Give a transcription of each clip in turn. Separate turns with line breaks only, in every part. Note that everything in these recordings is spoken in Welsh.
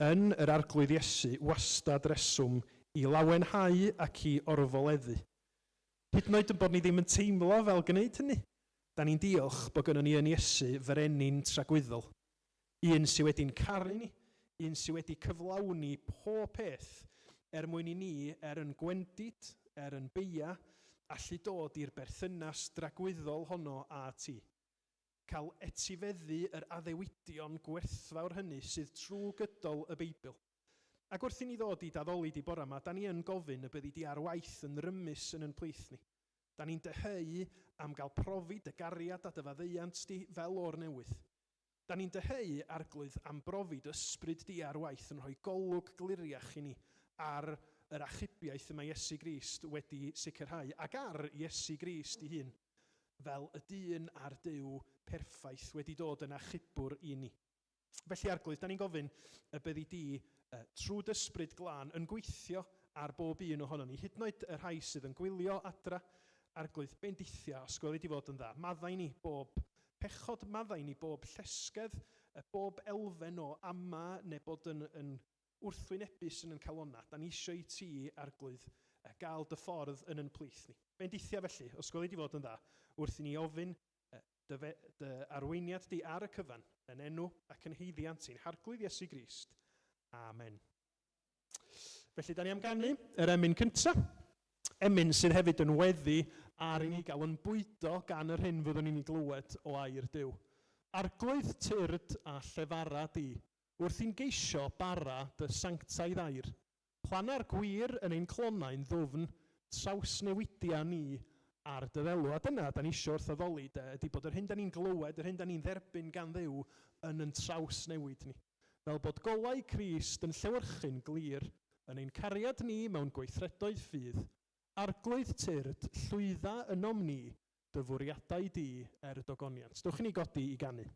Yn yr arglwydd Iesu, wastad reswm i lawenhau ac i orfoleddu. Hyd yn oed bod ni ddim yn teimlo fel gwneud hynny. Da ni'n diolch bod gynnon ni yn Iesu frenin tragwyddol. Un sydd wedi'n caru ni, un sydd wedi cyflawni pob peth mwyn i ni, yn gwendid, yn beia, allu dod i'r berthynas dragwyddol honno a ti. Cael etifeddu yr addewidion gwerthfawr hynny sydd trwy gydol y Beibl. Ac wrth i ni ddod i daddoli di bore yma, da ni yn gofyn y byddi di ar waith yn rymus yn plith ni. Da ni'n deheu am gael profi dy gariad a dy faddeuant di fel o'r newydd. Da ni'n deheu arglwydd am brofi dy ysbryd di ar waith yn rhoi golwg gliriach i ni ar yr achubiaeth yma Iesu Grist wedi sicrhau ac ar Iesu Grist ei hun fel y dyn a'r Duw perffaith wedi dod yn achubwr i ni. Felly arglwydd, da ni'n gofyn y byddi di trwy dysbryd glân yn gweithio ar bob un ohono ni. Hyd yn oed y rhai sydd yn gwylio adra, arglwydd bendithia, os gweli di fod yn dda. Maddau ni bob pechod, maddau ni bob llesgedd, bob elfen o ama neu bod yn wrthwynebus yn calonna. Da ni eisiau i ti, arglwydd, gael dy ffordd yn plith ni. Bendithia felly, os gweli di fod yn dda, wrth i ni ofyn dy arweiniad di ar y cyfan, yn enw ac yn heiddiant sy'n harglwydd Iesu Grist. Amen. Felly, da ni am ganu yr emyn cyntaf. Emyn sydd hefyd yn weddi ar i ni gael yn bwydo gan yr hyn fyddwn ni'n glywed o air Duw. Arglwydd tyrd a llefara di, wrth i'n geisio bara dy sanctaidd air. Plana'r gwir yn ein clonau'n ddwfn, trawsnewidia ni ar dy ddelw. A dyna, da ni eisiau wrth addoli, ydy bod yr hyn da ni'n glywed, yr hyn da ni'n dderbyn gan Dduw yn trawsnewid ni. Fel bod golau Crist yn llewyrchu'n glir yn ein cariad ni mewn gweithredoedd ffydd, arglwydd tyrd llwydda ynom ni dy fwriadau di dogoniant. Dwch i ni godi i ganu.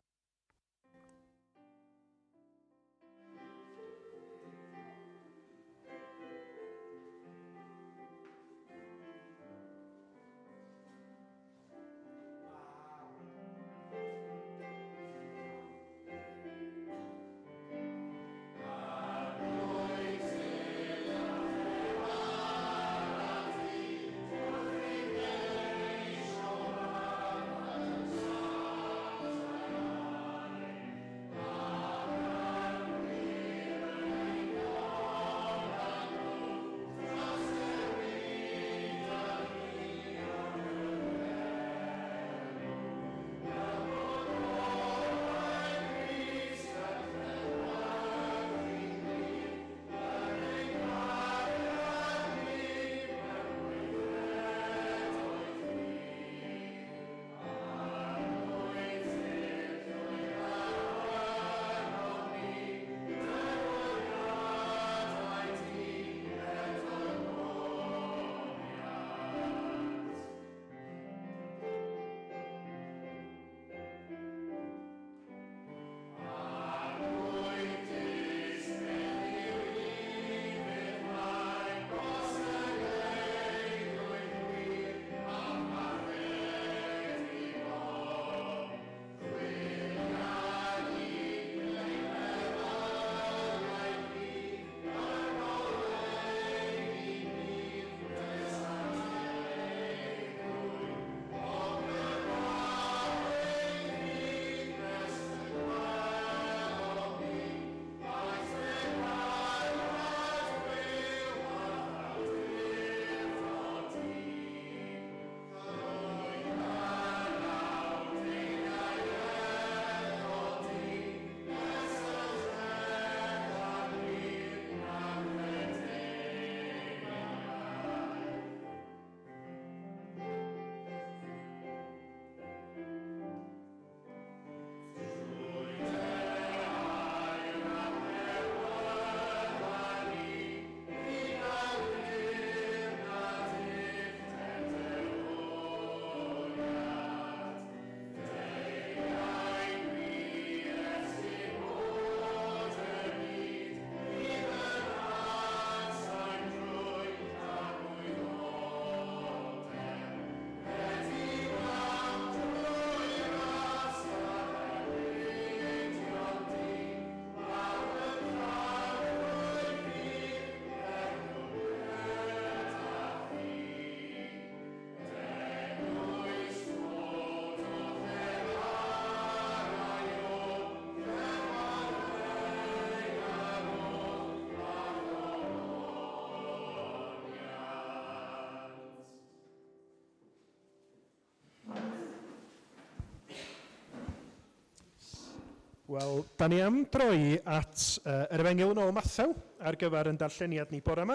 Wel, da ni am droi at yr efengil yn ôl Matthew ar gyfer yn darlleniad ni bore yma.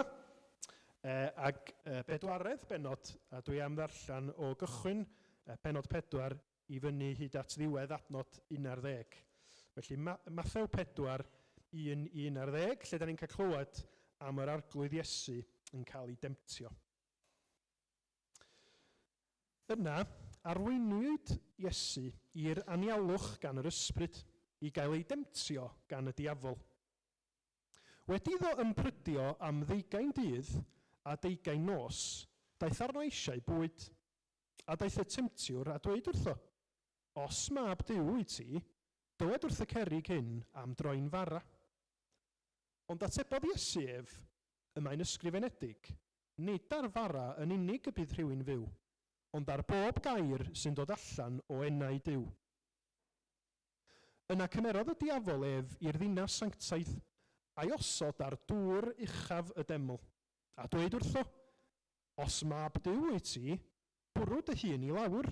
Ac bedwaredd benod, a dwi am ddarllen o gychwyn benod 4 i fyny hyd at ddiwedd adnod 11. Felly Matthew 4, 1-11, lle da ni'n cael clywed am yr arglwydd Iesu yn cael ei demtio. Yna, arweiniwyd Iesu i'r anialwch gan yr ysbryd i gael ei demtio gan y diafol. Wedi iddo ymprydio am 20 dydd a 20 nos, daeth arno eisiau bwyd, a daeth y temtiwr a dweud wrtho, os mab Duw wyt ti, dywed wrth y cerrig hyn am droi'n fara. Ond atebodd Iesu ef, y mae'n ysgrifenedig, nid ar fara yn unig y bydd rhywun fyw, ond ar bob gair sy'n dod allan o enau Duw. Yna cymerodd y diafol ef i'r ddinas sanctaidd a'i osod ar dŵr uchaf y deml, a dweud wrtho, os mab Duw wyt ti, bwrw dy hun i lawr,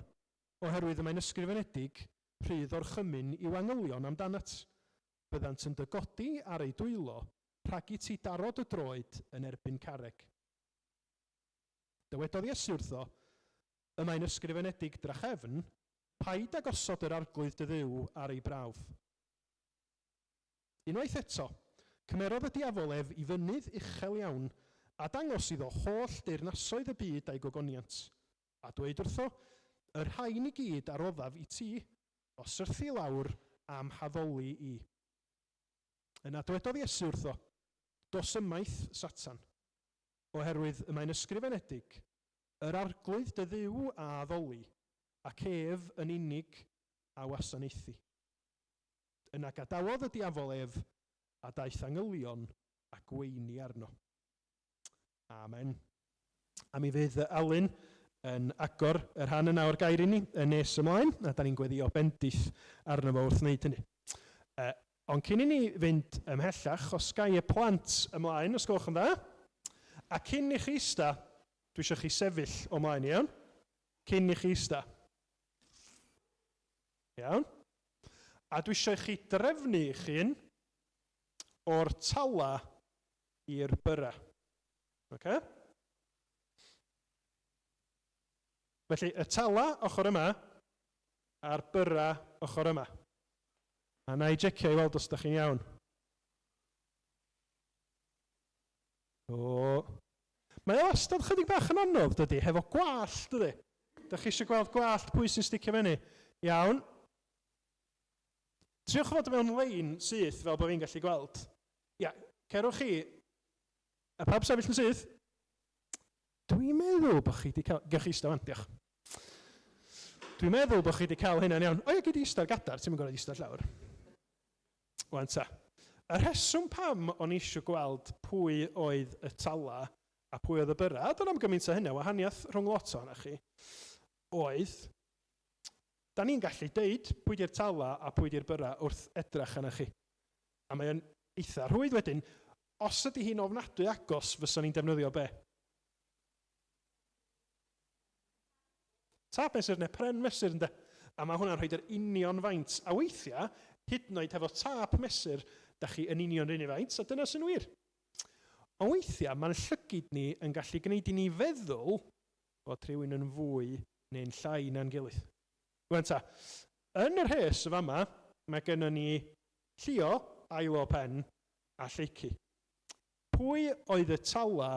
oherwydd y mae'n ysgrifenedig, rhydd o'r chymyn i'w angylion amdanat, byddant yn dygodi ar ei dwylo, rhag i ti darod y droed yn erbyn carreg. Dywedodd Iesu wrtho, y mae'n ysgrifenedig drachefn, paid a gosod yr arglwydd dy Dduw ar ei brawf. Unwaith eto, cymerodd y diafol ef i fynydd uchel iawn a dangos iddo holl deyrnasoedd y byd a'i gogoniant, a dweud wrtho, yr rhain i gyd aroddaf i ti, os yrthi lawr am haddoli i. Yna dywedodd Iesu wrtho, dos ymaith Satan, oherwydd y mae'n ysgrifenedig, yr arglwydd dy Dduw a addoli, ac ef yn unig a wasanaethu. Yna gadawodd y diafol ef a daeth angylion a gweini arno. Amen. A mi fydd Alun yn agor yr rhan yna o'r gair i ni yn nes ymlaen, a da ni'n gweddio bendith arno fo wrth wneud hynny. Ond cyn i ni fynd ymhellach, os gai y plant ymlaen, os gwelwch yn dda, a cyn i chi ista, dwi eisiau chi sefyll o'mlaen, iawn? Cyn i chi ista. Iawn? A dwi eisiau chi drefnu chi'n o'r tala i'r byra. Okay? Felly, y tala ochr yma a'r byra ochr yma. A na i jecio i weld os da chi'n iawn. O. Mae o wastad chydig bach yn anodd, dydy, hefo gwallt, dydy. Da chi eisiau gweld gwallt pwy sy'n sticio fyny? Iawn. Triwch fod mewn lein syth fel bod fi'n gallu gweld. Ia, cerwch chi. A pawb sefyll yn syth? Dwi'n meddwl bod chi wedi cael... Gewch chi ista fan, diolch. Dwi'n meddwl bod chi wedi cael hynna'n iawn. O, ia, gyd i ista'r gadar, ti'n mynd gorau ista'r llawr. Wan ta. Y rheswm pam o'n i eisiau gweld pwy oedd y tala a pwy oedd y byra, a dyna am gymaint o hynna, wahaniaeth rhwng lot o'na chi, oedd, da ni'n gallu deud pwy di'r tala a pwy di'r byra wrth edrach yna chi. A mae'n eitha rhwydd wedyn, os ydy hi'n ofnadwy agos, fysa ni'n defnyddio be? Tap mesur neu pren mesur, ynddo? A mae hwnna'n rhoid yr union faint. A weithiau, hyd yn oed hefo tap mesur, da chi yn union yr unig faint, a dyna sy'n wir. Ond weithiau, mae'n llygyd ni yn gallu gwneud i ni feddwl bod rhywun yn fwy neu'n llai na'n gilydd. Gwan ta, yn yr hes y fama, mae gennym ni Llio, ailo pen, a lleici. Pwy oedd y tala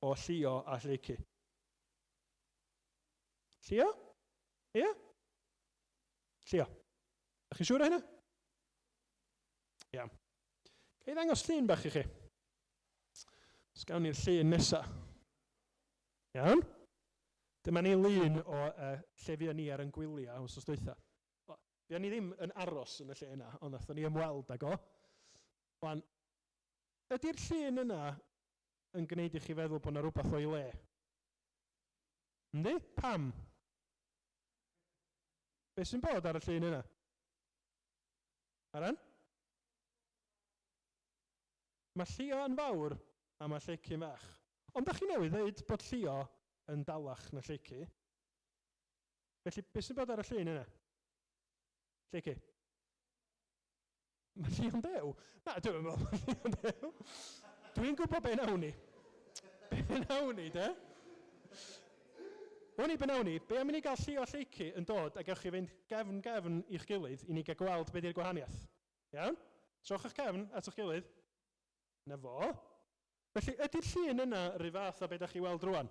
o Llio a lleici? Llio? Ie? Llio. Ydych chi'n siŵr o hynna? Iawn. Ga i ddangos llun bach i chi? Os gawn ni'r llun nesaf. Iawn? Dyma ni lun o lle fi ni ar yn gwyliau os dwytha. Fi ni ddim yn aros yn y lle yna, ond nathon ni ymweld ag o. Wan, ydy'r llun yna yn gwneud i chi feddwl bod yna rhywbeth o'i le? Yndi? Pam? Be sy'n bod ar y llun yna? Aran? Mae Llio yn fawr a mae lleici mach. Ond da chi newydd dweud bod Llio yn dalach na lleici. Felly, beth sy'n bod ar y llun yna? Lleici. Mae Lluon Dew? Na, dwi'n meddwl mae Lluon Dew. Dwi'n gwybod be nawn ni. Be nawn ni, de? O'n i be nawn ni, be am i ni gael llio lleici yn dod a gewch chi fynd gefn i'ch gilydd i ni gael gweld be di'r gwahaniaeth. Iawn? Trowch eich gefn at eich gilydd. Na fo. Felly, ydy'r llun yna rhy fath o be da chi weld rwan?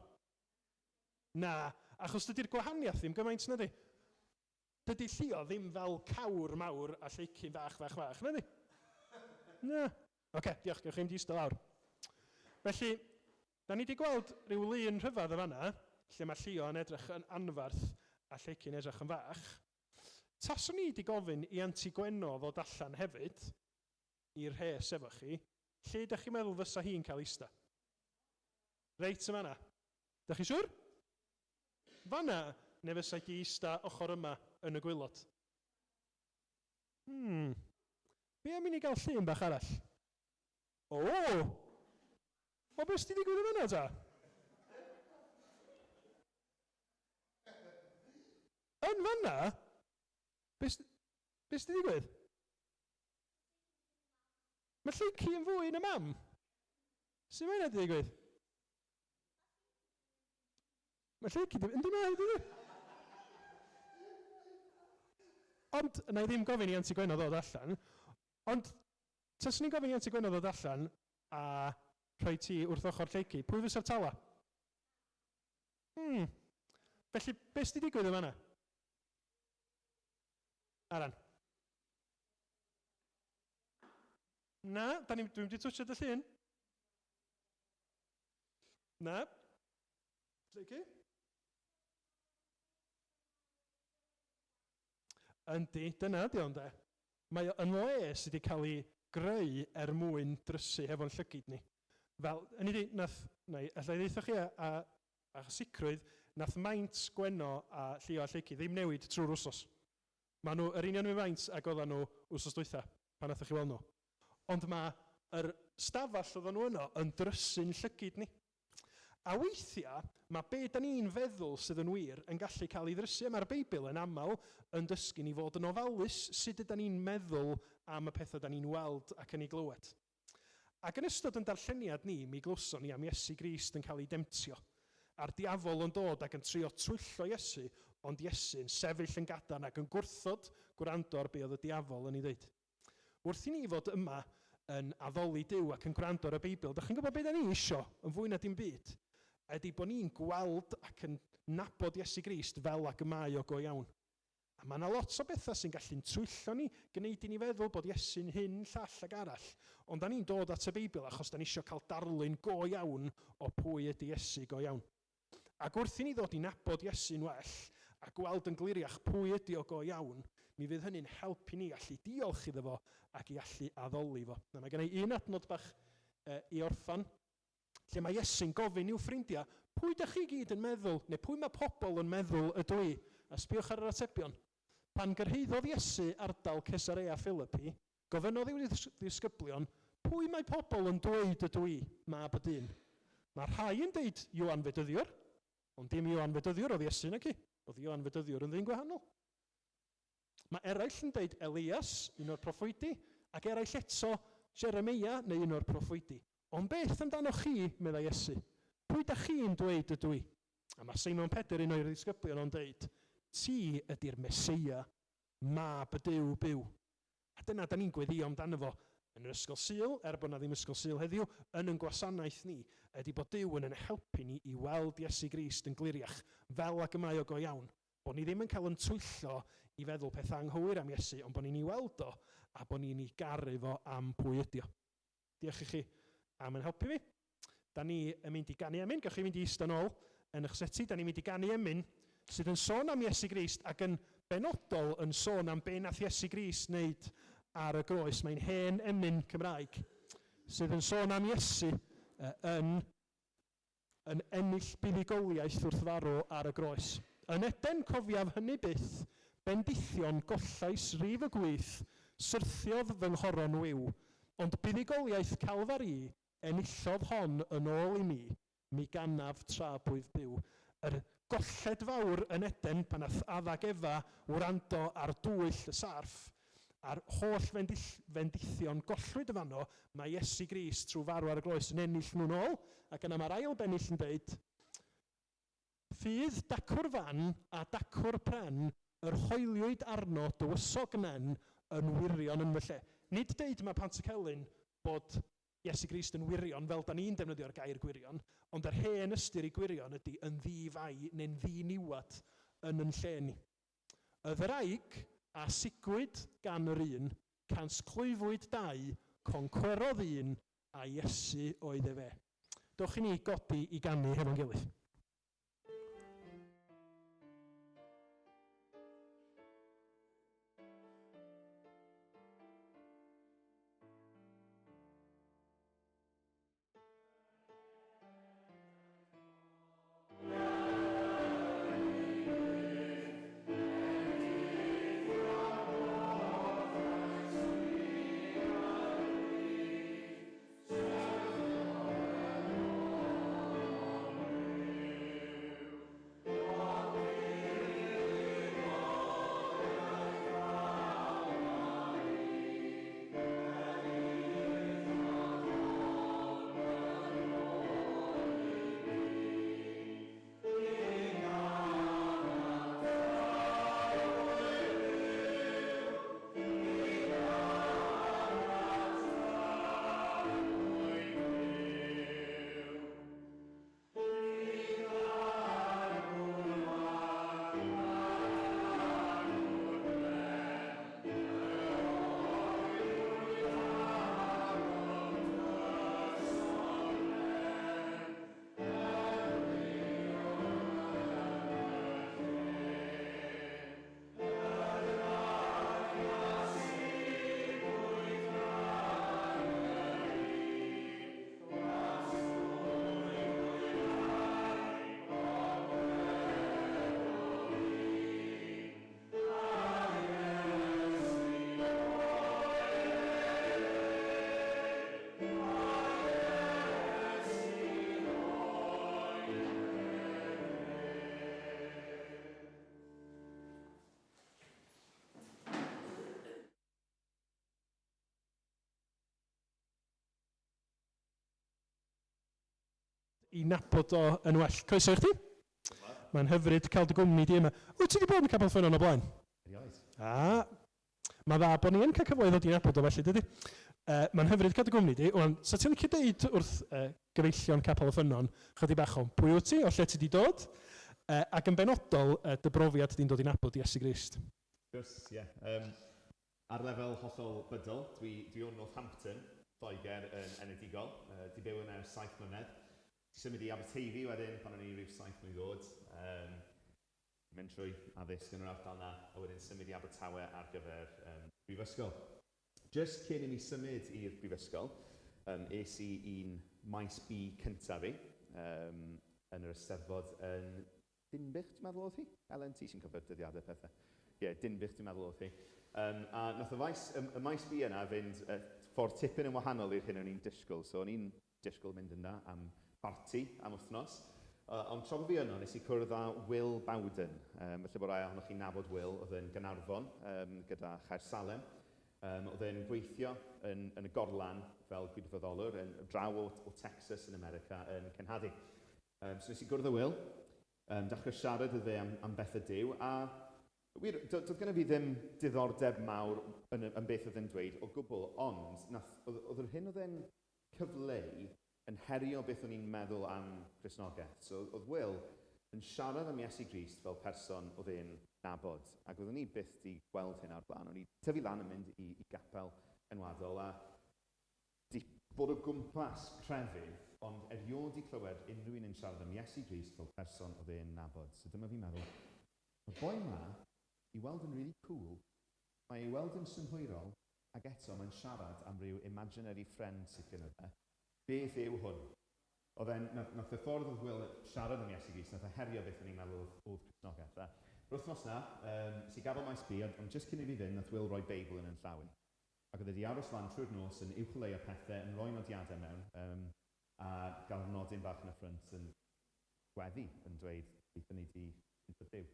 Na, achos dydy'r gwahaniaeth ddim gymaint na di. Dydy llio ddim fel cawr mawr a lleici fach, na di? Na. Oce, diolch, gewch chi'n disto lawr. Felly, da ni wedi gweld rhyw lun rhyfedd o fanna, lle mae llio yn edrych yn anfarth a lleici yn edrych yn fach. Taswn ni wedi gofyn i Anti Gweno ddod allan hefyd, i'r hes efo chi, lle ydych chi'n meddwl fysa hi'n cael ista? Reit yn fanna. Dych chi siwr? Fanna, neu fysa hi ista ochr yma yn y gwylod? Be am i ni gael llun bach arall? O, beth sydd wedi digwydd yn fanna ta? Yn fanna? Beth sydd wedi digwydd? Mae lleici yn fwy yn y mam. Sut mae hynna wedi digwydd? Mae lleici yn digwydd. Ond, na i ddim gofyn i Anti Gweno ddod allan, ond, taswn ni'n gofyn i Anti Gweno ddod allan a rhoi ti wrth ochr lleici, pwy fysa'r tala? Felly, beth sydd wedi digwydd yn fanna? Aran. Na, dwi'n wedi twtsiad y llun. Na. Lleici? Yndi, dyna di o'n de. Mae o yn le sydd wedi cael ei greu mwyn drysu hefo'n llygyd ni. Fel, yn i di, allai ddeithoch chi a sicrwydd, nath maint Gweno a Llio a Lleici ddim newid trwy'r wsos. Mae nhw yr union maint ac oedden nhw wsos dwytha, pan nathach chi weld nhw. Ond mae'r stafell oedden nhw yno yn drysu'n llygyd ni. A weithiau, mae be da ni'n feddwl sydd yn wir yn gallu cael ei ddrysu. Mae'r Beibl yn aml yn dysgu ni fod yn ofalus sut ydyn ni'n meddwl am y pethau da ni'n weld ac yn ei glywed. Ac yn ystod yn darlleniad ni, mi glwson ni am Iesu Grist yn cael ei demtio. A'r diafol yn dod ac yn trio twyllo Iesu, ond Iesu yn sefyll yn gadarn ac yn gwrthod gwrando ar be oedd y diafol yn ei ddweud. Wrth i ni fod yma yn addoli Duw ac yn gwrando ar y Beibl, ydych chi'n gwybod beth da ni isio yn fwy na dim byd? Ydy bod ni'n gweld ac yn nabod Iesu Grist fel ac y mae o go iawn. A mae yna lot o bethau sy'n gallu'n twyllo ni, gwneud i ni feddwl bod Iesu'n hyn, llall ac arall. Ond da ni'n dod at y Beibl achos da ni isio cael darlun go iawn o pwy ydy Iesu go iawn. Ac wrth i ni ddod i nabod Iesu'n well a gweld yn gliriach pwy ydy o go iawn, mi fydd hynny'n helpu ni allu diolch iddo fo ac i allu addoli fo. Mae gen i un adnod bach i orffan, lle mae Iesu'n gofyn i'w ffrindiau, pwy ydych chi gyd yn meddwl, neu pwy mae pobl yn meddwl ydw i? A sbiwch ar yr atebion. Pan gyrhaeddodd Iesu ardal Cesarea Philippi, gofynodd i'w ddisgyblion, pwy mae pobl yn dweud ydw i, mab y dyn? Mae rhai yn deud Ioan Fedyddiwr, ond dim Ioan Fedyddiwr oedd Iesu naci. Oedd Ioan Fedyddiwr yn ddyn gwahanol. Mae eraill yn deud Elias, un o'r proffwydi, ac eraill eto Jeremia neu un o'r proffwydi. Ond beth amdano chi, medda Iesu? Pwy da chi'n dweud ydw i? A mae Simon Pedr un o'r ddisgyblion o'n deud, ti ydy'r Meseia, mab y Duw byw. A dyna da ni'n gweddio amdano fo yn yr ysgol Sul, bod na ddim ysgol Sul heddiw, yn gwasanaeth ni, ydy bod Duw yn helpu ni i weld Iesu Grist yn gliriach fel ac y mae o go iawn. Bod ni ddim yn cael yn twyllo i feddwl pethau anghywir am Iesu, ond bod ni'n ei weld o a bod ni'n ei garu fo am pwy ydi o. Diolch i chi am yn helpu fi. Da ni yn mynd i ganu emyn, gallwch chi mynd i eistedd nôl yn eich seti, da ni'n mynd i ganu emyn sydd yn sôn am Iesu Grist ac yn benodol yn sôn am be nath Iesu Grist wneud ar y groes. Mae'n hen emyn Cymraeg sydd yn sôn am Iesu yn ennill buddugoliaeth wrth farw ar y groes. Yn Eden cofiaf hynny byth, bendithion gollais rif y gwyth, syrthiodd fy nghoron wyw, ond buddugoliaeth Calfari enillodd hon yn ôl i mi ganaf tra bwydd byw. Yr golled fawr yn Eden pan nath addag Efa wrando ar dwyll y sarff, A'r holl fendithion gollwyd y fanno, mae Iesu Grist trwy farw ar y gloes yn ennill nhw'n ôl, ac yna mae'r ail bennill yn dweud, ffydd dacwr fan a dacwr pren, yr hoeliwyd arno dywysog nen yn wirion yn fy lle. Nid deud mae Pantycelyn bod Iesu Grist yn wirion fel da ni'n defnyddio'r gair gwirion, ond yr hen ystyr i gwirion ydy yn ddifau neu'n ddiniwad yn lle ni. Y ddraig a sigwyd gan yr un, cans clwyfwyd dau, concwerodd un, a Iesu oedd e fe. Dowch i ni godi i ganu hefo'n gilydd. I nabod o yn well. Croeso i chdi. Mae'n hyfryd cael dy gwmni di yma. Wyt ti wedi bod yn Capel Ffynnon o blaen?
Erioed.
Mae dda bod ni yn cael cyfleoedd o di nabod o felly, dydy. Mae'n hyfryd cael dy gwmni di. Sa ti'n licio deud wrth gyfeillion Capel Ffynnon chydig bach o pwy wyt ti, o lle ti wedi dod, ac yn benodol dy brofiad di'n dod i nabod Iesu Grist.
Gwrs, ie. Ar lefel hollol bydol, dwi o'n Northampton, Lloegr yn enedigol. Di byw yna 7 mlynedd. Di symud i Aberteifi wedyn pan o'n i rhyw 7 mlynedd oed. Mynd trwy addysg yn yr ardal yna, a wedyn symud i Abertawe ar gyfer brifysgol. Just cyn i mi symud i'r brifysgol, es i un maes B cyntaf fi, yn yr Eisteddfod yn Dinbych, dwi'n meddwl oedd hi? Elen, ti sy'n cyfer dyddiadau pethau. Ie, Dinbych, dwi'n meddwl oedd hi. A nath y maes B yna fynd ffordd tipyn yn wahanol i'r hyn o'n i'n disgwyl. So o'n i'n disgwyl mynd yna am parti am wythnos. Ond tro fi yno, nes i cwrdd â Will Bowden. Felly bod rai ohonoch chi'n nabod Will, oedd yn Gaernarfon gyda Chaersalem. Oedd yn gweithio yn y Gorlan fel gwirfoddolwr yn draw o Texas yn America yn Cenhadu. So nes i gwrdd â Will, dechrau siarad â fe am beth y Duw, a doedd gennym fi ddim diddordeb mawr yn beth oedd yn dweud o gwbl, ond oedd yr hyn oedd e'n cyfleu yn herio beth o'n i'n meddwl am Cristnogaeth. So oedd Will yn siarad am Iesu Grist fel person oedd e'n nabod, ac oeddwn ni byth di gweld hyn ar blaen. O'n i tyfu lan yn mynd i gapel enwadol, a di bod o gwmpas crefydd, ond eriod i clywed unrhyw un yn siarad am Iesu Grist fel person oedd e'n nabod. So dyma fi'n meddwl, y boi yma, i weld yn really cool, mae i weld yn synhwyrol, ac eto mae'n siarad am ryw imaginary friend sydd gyda fe. Beth yw hwn? Nath y ffordd oedd Will siarad am Iesu Grist, nath y herio beth o'n i'n meddwl oedd Cristnogaeth. Yr wythnos na, si gafel maes B, ond just cyn i fi fynd, nath Will roi Beibl yn llaw i. Ac oedd wedi aros lan trwy'r nos yn uwchleo pethau, yn rhoi nodiadau mewn, a gael nodyn bach yn y ffrynt yn gweddi, yn dweud beth ni wedi Dyw.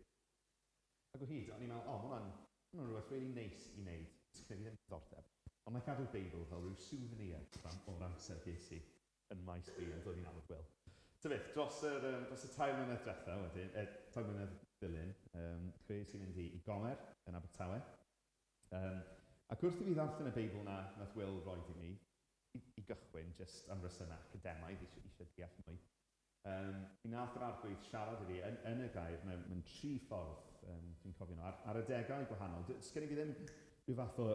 Ac o hyd, o'n i'n meddwl, ma' hwnna'n rhywbeth really neis i wneud. sgynnu ddim diddordeb. Ond mae cadw'r Beibl fel rhyw souvenir o'r amser ges i yn maes fi yn dod i'n Alun Wil. Ta beth, dros y 2 mlynedd diwetha wedyn, 2 mlynedd dilyn, chwe sy'n mynd i Gomer yn Abertawe. Ac wrth i fi ddarllen y Beibl na nath Wil roed i mi, i gychwyn, jyst am resymau academaidd eisiau deall mwy. Mi nath yr arglwydd siarad i fi yn y gair mewn 3 ffordd, dwi'n cofio nhw, ar adegau gwahanol. Sgen i fi ddim rhyw fath o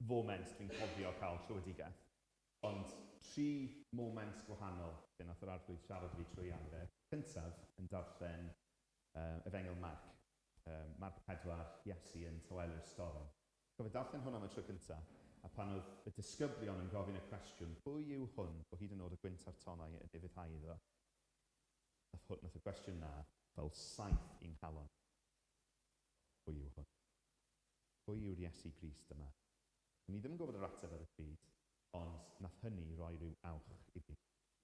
foment dwi'n cofio cael trwydigaeth, ond 3 moment gwahanol lle nath yr arglwydd siarad i fi trwy amser. Cyntaf yn darllen Efengil Marc. Marc 4, Iesu yn tawelu'r storm. Cofio darllen hwn am y tro cyntaf, a pan oedd y disgyblion yn gofyn y cwestiwn, pwy yw hwn o hyd yn oed y gwynt a'r tonau yn difyddhau iddo? Nath y cwestiwn na fel saith i'n halon. Pwy yw hwn? Pwy yw'r Iesu Grist yma? Ni ddim yn gwybod yr ateb ar y pryd, ond nath hynny roi rhyw awch i fi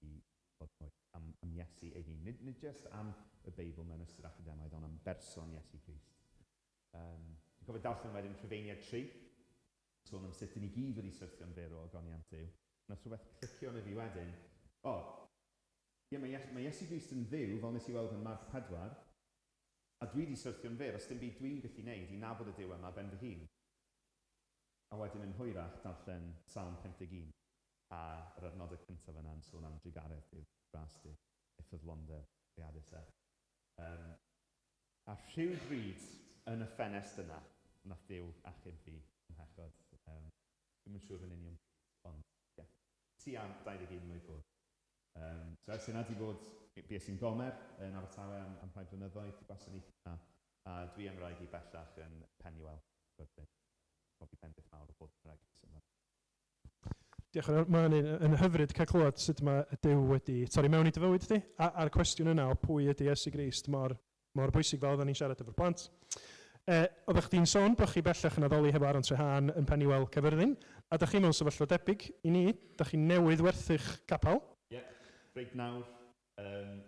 i fod mwy am Iesu ei hun. Nid jyst am y Beibl mewn ystyr academaidd, ond am berson Iesu Grist. Dwi'n cofio darllen wedyn Rhufeiniad 3, sôn am sut ni gyd wedi syrthio'n fyr o ogoniant Duw. Nath rhywbeth clicio yn y fi wedyn, mae Iesu Grist yn dduw, fel nes i weld yn Marc 4, a dwi wedi syrthio'n fyr, os dim byd dwi'n gallu gwneud i nabod y Duw yma ben fy hun. A wedyn yn hwyrach darllen Psalm 51, a yr adnodau cyntaf yna'n sôn am drigaredd Duw, gras Duw, effyddlondeb, riadus e. A rhyw bryd yn y ffenest yna, nath Duw achub fi yn hechod. Dwi'n yn siŵr yn union, ond ti am 21 mlynedd bod. So ers yna di bod, bues i'n Gomer yn Abertawe am 5 blynyddoedd, di gwasanaeth yna, a dwi yn rhaid i bellach yn Pennywel, Bryn. Bobi Pendith mawr o bod yn regus yma.
Diolch yn fawr. Mae'n yn hyfryd cael clywed sut mae Duw wedi torri mewn i dy fywyd di. A'r cwestiwn yna o pwy ydy Iesu Grist mor bwysig fel oedden ni'n siarad efo'r plant. Oeddech chdi'n sôn bod chi bellach yn addoli hefo Aron Trehan yn Pennywel Caerfyrddin, a ydych chi mewn sefyllfa debyg i ni, ydych chi'n newydd werthu'ch capel.
Ie, reit nawr, yn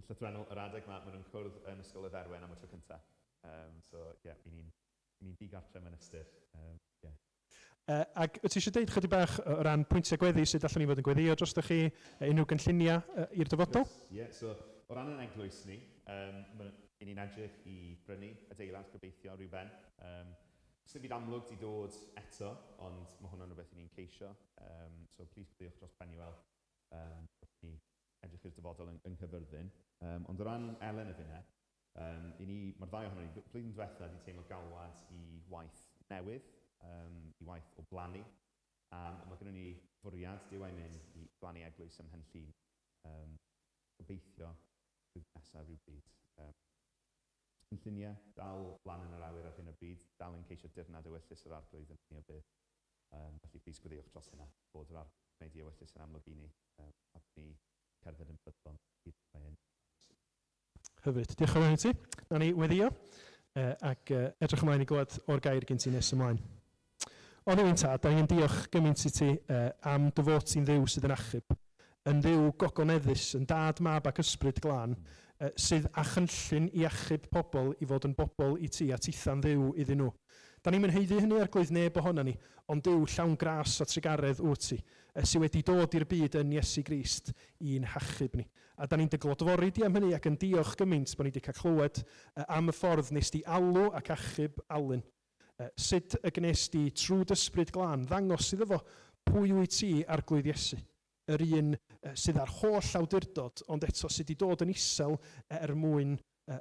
llythrennol yr adeg maen nhw'n cwrdd yn Ysgol y Dderwen am y tro cyntaf. So, ie, i ni'n digartre mewn ystyr.
Ac ti eisiau deud chydig bach o ran pwyntiau gweddi sydd allan ni fod yn gweddio dros chi unrhyw gynlluniau i'r dyfodol?
Ie, so o ran yn eglwys ni, i ni'n edrych i brynu adeilad gobeithio rhyw ben. Sy'n byd amlwg di dod eto, ond mae hwnna'n rhywbeth i ni'n ceisio. So plis gwydiwch dros Pennywel, ni edrych i'r dyfodol yn Caerfyrddin. Ond o ran Elen y Fynne, mae'r ddau ohono ni, blwyddyn diwetha di teimlo galwad i waith newydd, i waith o blannu. Mae gennym ni fwriad diwai mynd i blannu eglwys ym Mhenllyn. Gobeithio nesaf rhyw bryd. Cynlluniau, dal lan yn yr awyr ar hyn o bryd, dal yn ceisio dirnad ewyllus yr arglwydd yn hynny o beth. Felly plis gwyddiwch dros hynna, bod yr arglwydd wneud i ewyllus yn amlwg i ni, a ni cerdded yn byddon i'r hyn.
Hyfryd, diolch yn fawr i ti. Na ni weddio, ac edrych ymlaen i glywed o'r gair gen ti nes ymlaen. O ddiwyn ta, da ni'n diolch gymaint i ti am dy fod ti'n dduw sydd yn achub, yn dduw gogoneddus, yn dad, mab ac ysbryd glân, sydd a chynllun i achub pobl i fod yn bobl i ti a titha'n dduw iddyn nhw. Da ni'n mynheiddi hynny ar glwydd neb ohona ni, ond Duw llawn gras a trigaredd wyt ti, sydd wedi dod i'r byd yn Iesu Grist i'n hachub ni. A da ni'n dyglodfori di am hynny ac yn diolch gymaint bod ni wedi cael clywed am y ffordd nes di alw ac achub Alun. Sut y gnes di trwy dysbryd glân ddangos iddo fo pwy wyt ti ar glwydd Iesu. Yr un sydd ar holl awdurdod, ond eto sydd wedi dod yn isel mwyn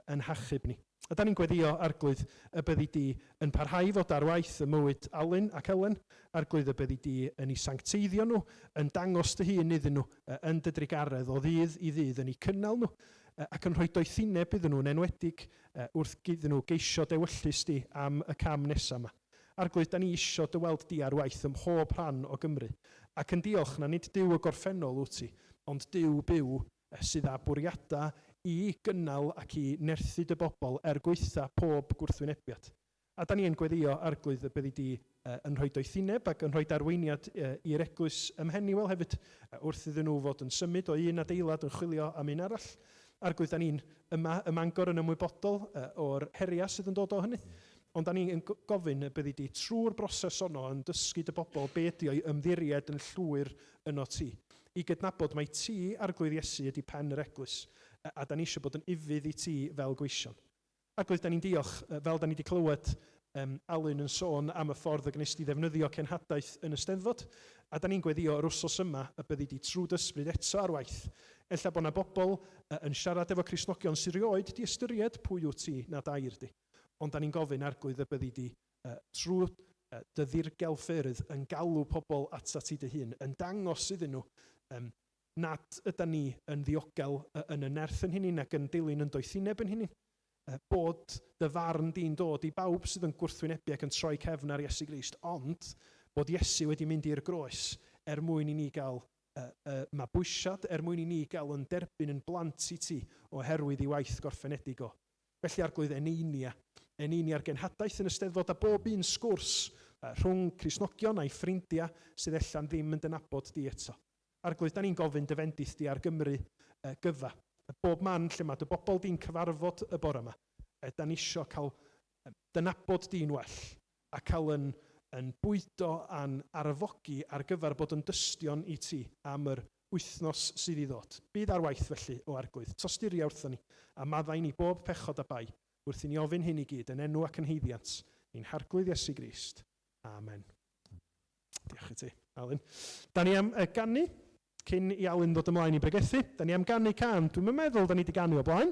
yn hachub ni. A da ni'n gweddio arglwydd y byddi di yn parhau fod ar waith y mywyd Alun ac Elen, arglwydd y byddi di yn ei sancteiddio nhw, yn dangos dy hun iddyn nhw, yn dy drigaredd o ddydd i ddydd, yn ei cynnal nhw, ac yn rhoi doethineb iddyn nhw'n enwedig wrth gyda nhw geisio dewyllus di am y cam nesaf yma. Arglwydd, da ni isio dy weld di ar waith ym mhob rhan o Gymru, ac yn diolch na nid Duw y gorffennol wyt ti, ond Duw byw sydd â bwriadau i gynnal ac i nerthu dy bobl gweitha pob gwrthwynebiad. A da ni yn gweddio arglwydd y byddi di yn rhoi doethineb ac yn rhoi arweiniad i'r eglwys ym Mhenywel hefyd, wrth iddyn nhw fod yn symud o un adeilad yn chwilio am un arall. Arglwydd, da ni'n ym Mangor yn ymwybodol o'r heria sydd yn dod o hynny. Ond da ni'n gofyn y byddi di trwy'r broses ono yn dysgu dy bobl be ydi o'i ymddiried yn llwyr yno ti. I gydnabod mai ti arglwydd Iesu ydi pen yr eglwys, a da ni eisiau bod yn ifydd i ti fel gweision. Arglwydd, da ni'n diolch, fel da ni wedi clywed Alun yn sôn am y ffordd y gnes ti ddefnyddio cenhadaeth yn y Steddfod, a da ni'n gweddio yr wsos yma y byddi di trwy dysbryd eto ar waith. Ella bod yna bobl yn siarad efo Cristnogion sy'n rioed di ystyried pwy wyt ti na dair di. Ond da ni'n gofyn arglwydd y byddi di trwy dy ddirgel ffyrdd yn galw pobl ata ti dy hun, yn dangos iddyn nhw nad yda ni yn ddiogel yn y nerth yn hynny ac yn dilyn yn doethineb yn hynny. Bod dy farn di'n dod i bawb sydd yn gwrthwynebu ac yn troi cefn ar Iesu Grist, ond bod Iesu wedi mynd i'r groes mwyn i ni gael mabwysiad, mwyn i ni gael yn derbyn yn blant i ti oherwydd i waith gorffenedig o. Felly arglwydd eneinia ar genhadaeth yn y Steddfod a bob un sgwrs rhwng Cristnogion a'i ffrindiau sydd ella'n ddim yn dynabod di eto. Arglwydd, da ni'n gofyn dyfendith di ar Gymru gyfa. Bob man lle mae dy bobl di'n cyfarfod y bore yma, da ni isio cael dynabod di'n well a cael yn bwydo a'n arfogi ar gyfer bod yn dystion i ti am yr wythnos sydd i ddod. Bydd ar waith felly o arglwydd, tosturia wrthon ni, a maddau ni bob pechod a bai, wrth i ni ofyn hyn i gyd yn enw ac yn heiddiant, ni'n harglwydd Iesu Grist. Amen. Diolch i ti, Alun. Da ni am ganu, cyn i Alun ddod ymlaen i bregethu, da ni am ganu can, dwi'n meddwl da ni wedi ganu o blaen,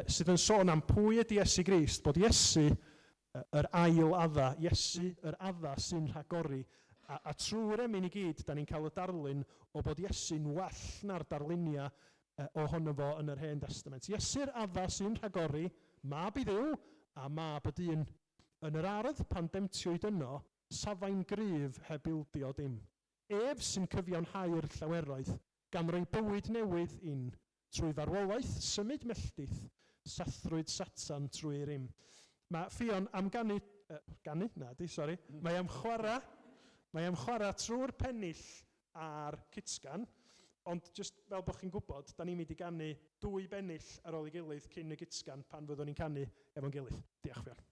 sydd yn sôn am pwy ydi Iesu Grist, bod Iesu yr ail adda, Iesu yr adda sy'n rhagori, a trwy'r emyn i gyd, da ni'n cael y darlun o bod Iesu'n well na'r darluniau ohono fo yn yr Hen Testament. Iesu'r adda sy'n rhagori, mab i Dduw a mab y dyn. Yn yr ardd pan demtiwyd yno, safau'n gryf heb ildio dim. Ef sy'n cyfiawnhau'r llaweroedd, gan roi bywyd newydd un, trwy farwolaeth, symud melltith, sathrwyd Satan trwy'r rym. Mae Ffion am ganu, mae am chwarae trwy'r pennill a'r cytsgan, ond just fel bod chi'n gwybod, da ni'n mynd i ganu 2 bennill ar ôl ei gilydd cyn y gytsgan pan fyddwn ni'n canu efo'n gilydd. Diolch Ffion.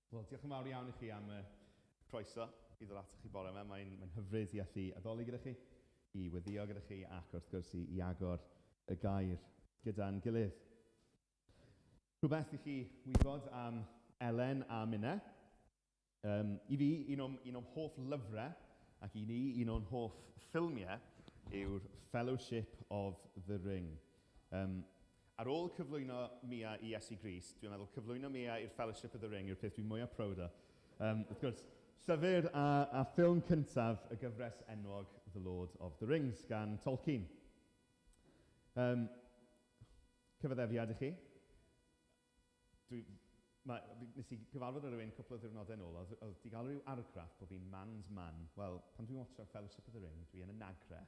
Wel, diolch yn fawr iawn i chi am croeso i ddod atoch chi bore yma. Mae'n hyfryd i allu addoli gyda chi, i weddio gyda chi, ac wrth gwrs i agor y gair gyda'n gilydd. Rhywbeth i chi wybod am Elen a Minna. I fi, un o'n hoff lyfrau, ac i ni, un o'n hoff ffilmiau, yw'r Fellowship of the Ring. Ar ôl cyflwyno Mia i Iesu Grist, dwi'n meddwl cyflwyno Mia i'r Fellowship of the Ring yw'r peth dwi'n mwyaf prowd o. Wrth gwrs, llyfr a ffilm cyntaf y gyfres enwog The Lord of the Rings gan Tolkien. Cyfaddefiad i chi. Nes i gyfarfod â rhywun cwpl o ddiwrnodau nôl, oedd di gael rhyw argraff bod fi'n man's man. Wel, pan dwi'n watcho'r Fellowship of the Ring, dwi yn y nagra,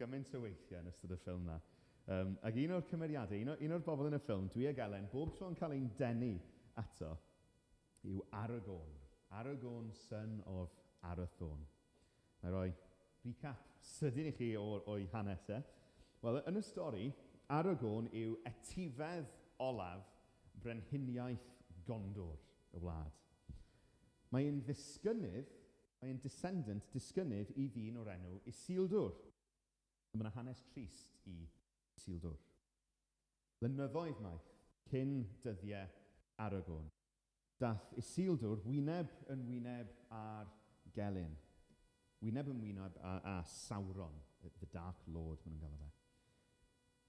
gymaint o weithiau yn ystod y ffilm na. Ac un o'r cymeriadau, un o'r bobl yn y ffilm, dwi ag Elen, bob tro yn cael ein denu ato, yw Aragorn. Aragorn, son of Arathorn. Na'i roi recap sydyn i chi o'i hanes e. Wel, yn y stori, Aragorn yw etifedd olaf brenhiniaeth Gondor y wlad. Mae'n ddisgynydd, mae'n descendant disgynydd i ddyn o'r enw Isildur. Mae yna hanes trist i Isildur. Blynyddoedd maith, cyn dyddiau Aragorn, dath Isildur wyneb yn wyneb ar Gelyn. Wyneb yn wyneb a Sauron, the Dark Lord, maen nhw'n galw fe.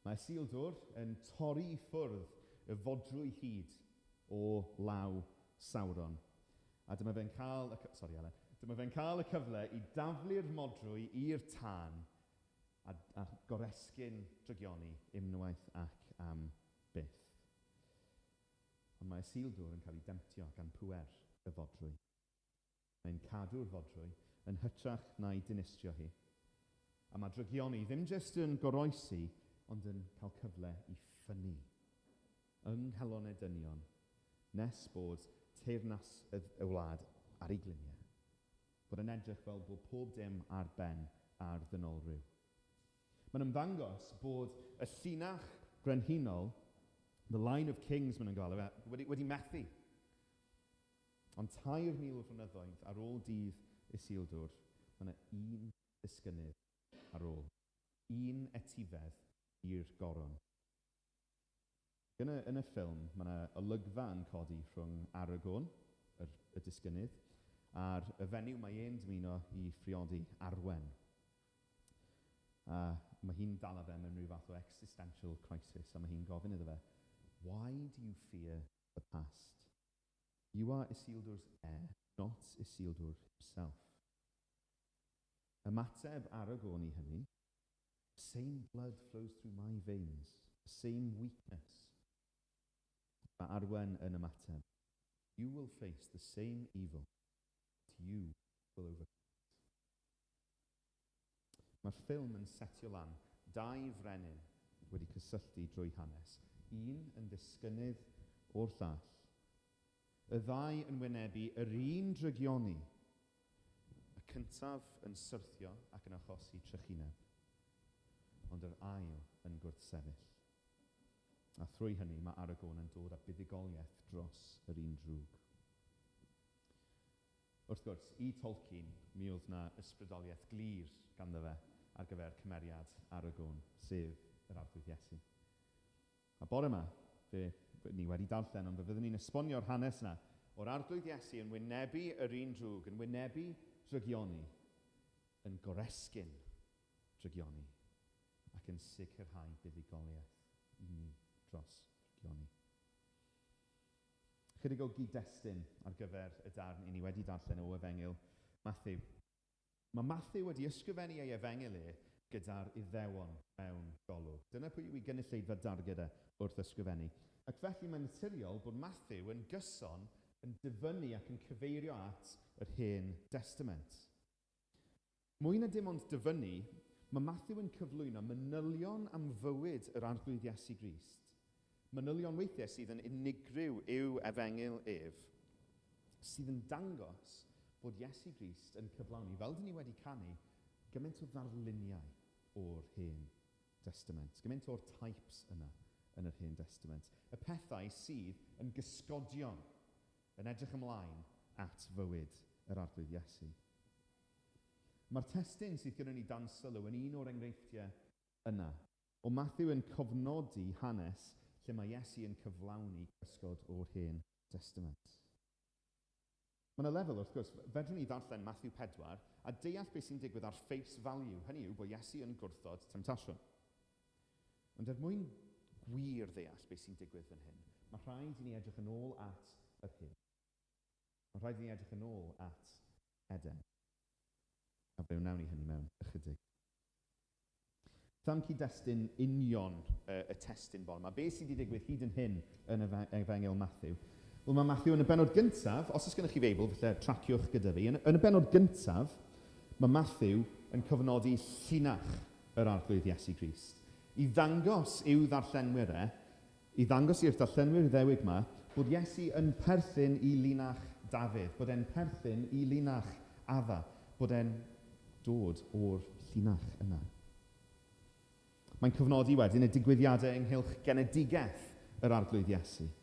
Mae Isildur yn torri i ffwrdd y fodrwy hyd o law Sauron. A dyma fe'n cael y cyfle i daflu'r modrwy i'r tân a goresgyn drygioni unwaith ac am byth. Ond mae Isildur yn cael ei demtio gan pwer y fodrwy. Mae'n cadw'r fodrwy yn hytrach na'i dinistrio hi. A mae drygioni ddim jyst yn goroesi, ond yn cael cyfle i ffynnu. Yng nghalonau dynion, nes bod teyrnas y wlad ar ei gliniau. Bod yn edrych fel bod pob dim ar ben ar ddynolryw. Mae'n ymddangos bod y llinach brenhinol, the line of kings maen nhw'n galw, wedi methu. Ond 3,000 o flynyddoedd ar ôl dydd Isildur, mae yna un ddisgynydd ar ôl. Un etifedd i'r goron. Yn y ffilm, mae yna olygfa yn codi rhwng Aragorn, y disgynydd, a'r y fenyw mae e'n dymuno i phriodi Arwen. A mae hi'n dal â fe mewn rhyw fath o existential crisis, a mae hi'n gofyn iddo fe, why do you fear the past? You are Isildur's heir, not Isildur himself. Ymateb Aragorn i hynny, same blood flows through my veins, same weakness. Mae Arwen yn ymateb, you will face the same evil, but you will overcome. Mae'r ffilm yn setio lan 2 frenin wedi cysylltu drwy hanes. Un yn ddisgynydd o'r llall. Y 2 yn wynebu yr un drygioni. Y cyntaf yn syrthio ac yn achosi trychineb. Ond yr ail yn gwrthsefyll. A thrwy hynny mae Aragorn yn dod â buddugoliaeth dros yr un drwg. Wrth gwrs, i Tolkien, mi oedd yna ysbrydoliaeth glir ganddo fe ar gyfer cymeriad Aragorn, sef yr Arglwydd Iesu. A bore yma, ni wedi darllen, ond fe fyddwn ni'n esbonio'r hanes yna o'r Arglwydd Iesu yn wynebu yr un drwg, yn wynebu drygioni, yn goresgyn drygioni, ac yn sicrhau buddugoliaeth i ni dros drygioni. Chydig o gyd-destun ar gyfer y darn i ni wedi darllen o Efengyl Matthew. Mae Matthew wedi ysgrifennu ei Efengyl gyda'r Iddewon mewn golwg. Dyna pwy yw ei gynulleidfa darged wrth ysgrifennu. Ac felly mae'n naturiol bod Matthew yn gyson yn dyfynnu ac yn cyfeirio at yr Hen Testament. Mwy na dim ond dyfynnu, mae Matthew yn cyflwyno manylion am fywyd yr Arglwydd Iesu Grist. Manylion weithiau sydd yn unigryw i'w Efengyl ef, sydd yn dangos bod Iesu Grist yn cyflawni, fel dyn ni wedi canu, gymaint o ddarluniau o'r Hen Testament, gymaint o'r types yna yn yr Hen Testament. Y pethau sydd yn gysgodion, yn edrych ymlaen at fywyd yr arglwydd Iesu. Mae'r testun sydd gyda ni dan sylw yn un o'r enghreifftiau yna, o Matthew yn cofnodi hanes lle mae Iesu yn cyflawni cysgod o'r Hen Testament. Mae yna lefel, wrth gwrs, fedrwn ni ddarllen Matthew 4 a deall beth sy'n digwydd ar face value, hynny yw bod Iesu yn gwrthod temptasiwn. Ond mwyn gwir ddeall beth sy'n digwydd fan hyn, mae rhaid i ni edrych yn ôl at yr hyn. Mae rhaid i ni edrych yn ôl at Eden. A fe wnawn ni hynny mewn ychydig. Tam cyd-destun union y testun bol yma. Beth sydd wedi digwydd hyd yn hyn yn Efengyl Matthew? Wel, mae Matthew yn y benod gyntaf, os oes gennych chi Beibl, felly traciwch gyda fi. Yn y benod gyntaf, mae Matthew yn cofnodi llinach yr arglwydd Iesu Grist. I ddangos i'w ddarllenwyr i ddangos i'r darllenwyr ddewig yma, bod Iesu yn perthyn i linach Dafydd, bod e'n perthyn i linach Adda, bod e'n dod o'r llinach yna. Mae'n cofnodi wedyn y digwyddiadau ynghylch genedigaeth yr arglwydd Iesu.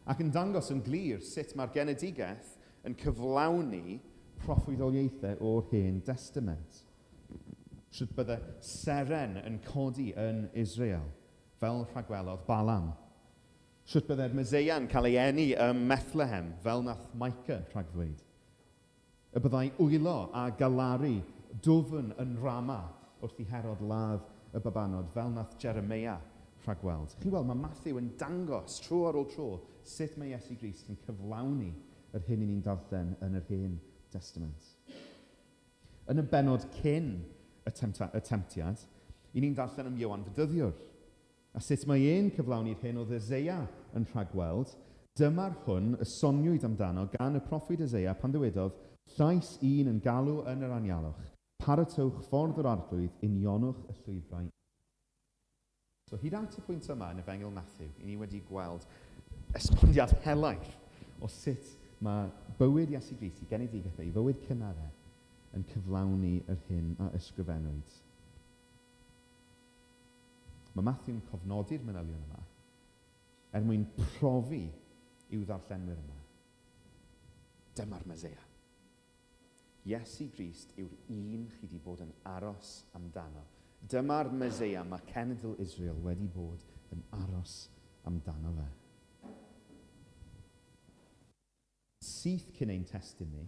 Ac yn dangos yn glir sut mae'r genedigaeth yn cyflawni proffwydoliaethau o'r Hen Testament. Sut bydde seren yn codi yn Israel, fel rhagwelodd Balaam. Sut bydde'r Meseia yn cael ei eni ym Methlehem, fel nath Micah rhagddweud. Y byddai wylo a galaru dwfn yn Rama wrth i Herod ladd y babanod, fel nath Jeremia rhagweld. Chi'n gweld, mae Matthew yn dangos tro ar ôl tro sut mae Iesu Grist yn cyflawni yr hyn i ni'n darllen yn yr Hen Testament. Yn y benod cyn y temptiad, i ni'n darllen am Ioan Fydyddiwr. A sut mae e'n cyflawni'r hyn oedd Eseia yn rhagweld, dyma'r hwn y soniwyd amdano gan y proffwyd Eseia pan ddywedodd, llais un yn galw yn yr anialwch, paratowch ffordd yr arglwydd, unionwch y llwybrau. So, hyd at y pwynt yma yn Efengyl Matthew, i ni wedi gweld esboniad helaeth o sut mae bywyd Iesu Grist i genedigaeth ei fywyd cynnar yn cyflawni yr hyn a ysgrifennwyd. Mae Matthew yn cofnodi'r manylion yma mwyn profi i'w ddarllenwyr yma. Dyma'r Meseia. Iesu Grist yw'r un chi wedi bod yn aros amdano. Dyma'r Meseia mae cenedl Israel wedi bod yn aros amdano fe. Syth cyn ein testun ni,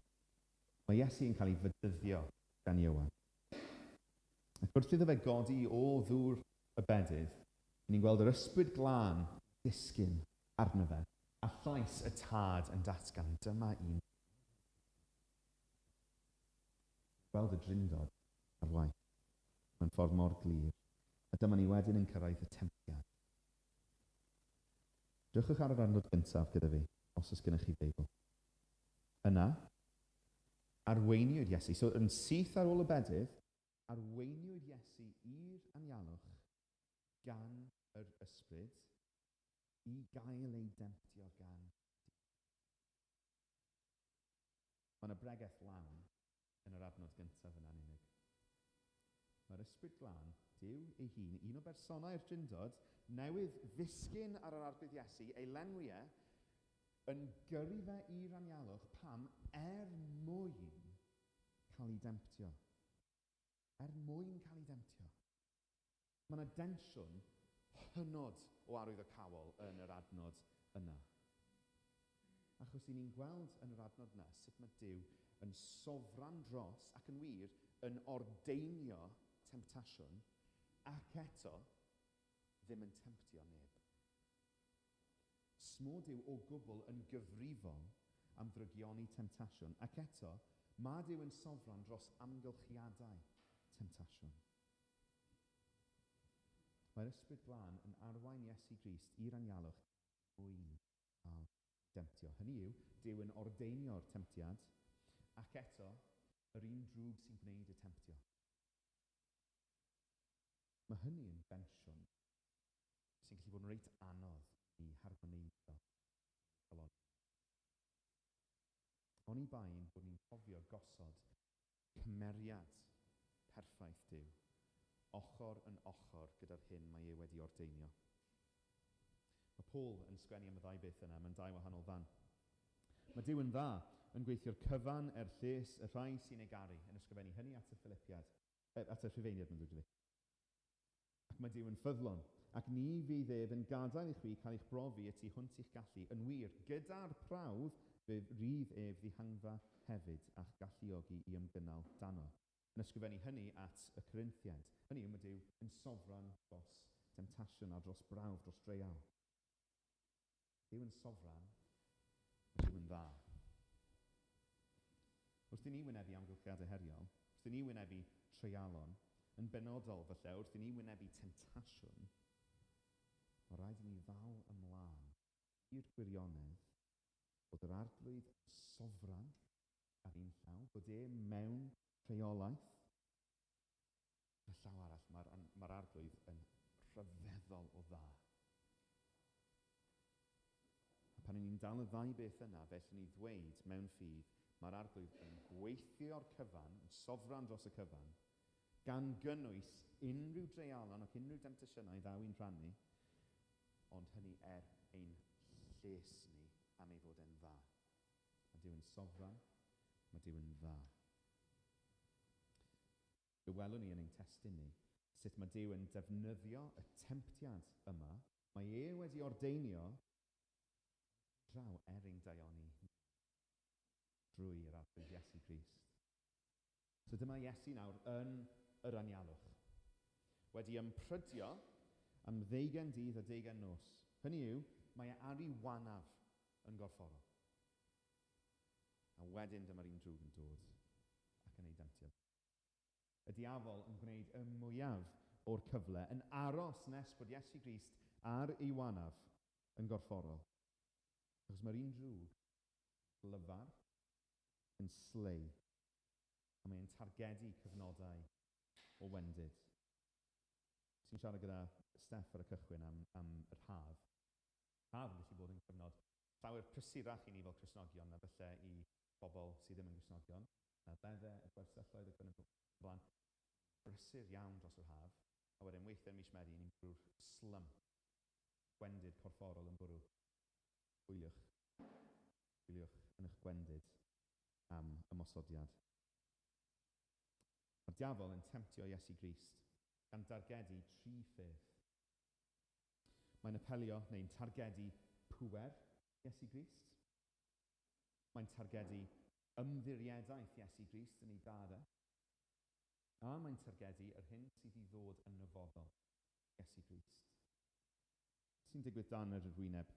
mae Iesu yn cael ei fydyddio gan Ioan. Ac wrth iddo fe godi o ddŵr y bedydd, ni'n gweld yr ysbryd glân disgyn arno fe, a llais y tad yn datgan, dyma un. Gweld y drindod ar waith, mewn ffordd mor glir, a dyma ni wedyn yn cyrraedd y temptiad. Dywchwch ar yr adnod gyntaf gyda fi, os oes gennych chi Beibl. Yna, arweiniwyd Iesu. So, yn syth ar ôl y bedydd, arweiniwyd Iesu i'r anialwch gan yr ysbryd i gael ei demptio gan. Mae yna bregaeth lawn yn yr adnod gyntaf yna'n unig. Mae'r ysbryd glân, Duw ei hun, un o bersonau'r drindod, newydd ddisgyn ar yr arglwydd Iesu, ei lenwiau, yn gyrru fe i'r anialwch pam mwyn cael ei demptio. Mwyn cael ei demptio. Mae yna densiwn hynod o arwyddocaol yn yr adnod yna. Achos i ni'n gweld yn yr adnod yna sut mae Duw yn sofran dros ac yn wir yn ordeinio temptasiwn ac eto ddim yn temptio neb. Smod Duw o gwbl yn gyfrifol am ddrygioni temptasiwn ac eto mae Duw yn sofran dros amgylchiadau temptasiwn. Mae'r ysbryd glân yn arwain Iesu Grist i'r anialwch mwyn cael demptio. Hynny yw, Duw yn ordeinio'r temptiad ac eto yr un drwg sy'n gwneud y temptio. Mae hynny yn bensiwn sy'n gallu bod yn reit anodd i harmoneiddio. Oni bain bod ni'n cofio gosod cymeriad perffaith Duw, ochr yn ochr gyda'r hyn mae ei wedi ordeinio. Mae Paul yn sgwennu am y ddau beth yna mewn dau wahanol fan. Mae Duw yn dda yn gweithio'r cyfan lles y rhai sy'n ei garu yn ysgrifennu hynny at y Philippiad, at y Rhufeiniad, mae'n dweud i fi. Ac mae Duw yn ffyddlon, ac ni fydd yn gadael i chwi cael eich brofi y tu hwnt i'ch gallu yn wir, gyda'r prawf fe rydd ddihangfa hefyd a'ch galluogi i ymgynnal dano. Yn ysgrifennu hynny at y Corinthiaid. Hynny yw, mae Duw yn sofran dros temptasiwn a dros brawf, dros dreial. Duw yn sofran, mae Duw yn dda. Wrth i ni wynebu amgylchiadau heriol, wrth i ni wynebu treialon, yn benodol falle, wrth i ni wynebu temptasiwn, mae rhaid i ni ddal ymlaen i'r gwirionedd bod yr arglwydd sofran ar un llaw, bod e mewn rheolaeth. Y llaw arall, mae'r arglwydd yn rhyfeddol o dda. A pan ni'n dal y ddau beth yna, felly ni ddweud mewn ffydd, mae'r arglwydd yn gweithio'r cyfan, yn sofran dros y cyfan, gan gynnwys unrhyw dreialan ac unrhyw temptasiynau ddaw i'n rhannu, ond hynny ein lles ni am ei fod yn dda. Mae Duw yn sofran, mae Duw yn dda. Fe welwn ni yn ein testun ni sut mae Duw yn defnyddio y temptiad yma. Mae e wedi ordeinio draw ein daioni drwy'r arglwydd Iesu Grist. So dyma Iesu nawr yn yr anialwch, wedi ymprydio am 20 dydd a 20 nos. Hynny yw, mae e ar ei wanaf yn gorfforol. A wedyn dyma'r un drwg yn dod ac yn ei demptio. Y diafol yn gwneud y mwyaf o'r cyfle yn aros nes bod Iesu Grist ar ei wanaf yn gorfforol. Achos mae'r un drwg glyfar, yn slei, a mae'n targedu cyfnodau o wendid. Sy'n siarad gyda Steff ar y cychwyn am yr haf. Haf yn gallu bod yn cyfnod llawer prysurach i ni fel Cristnogion na falle i bobl sydd ddim yn Cristnogion. Na bedde, y gwersyllloedd ac yn y blaen. Brysur iawn dros yr haf. A wedyn weithiau mis Medi, ni'n bwrw'r slym. Gwendid corfforol yn bwrw. Hwyliwch. Hwyliwch yn eich gwendid am ymosodiad. Mae'r diafol yn temptio Iesu Grist gan dargedu 3 ffyrdd. Mae'n apelio neu'n targedu pŵer Iesu Grist. Mae'n targedu ymddirieddaeth Iesu Grist yn ei dadau. A mae'n targedu yr hyn sydd i ddod yn nyfodol Iesu Grist. Sy'n digwydd dan yr wyneb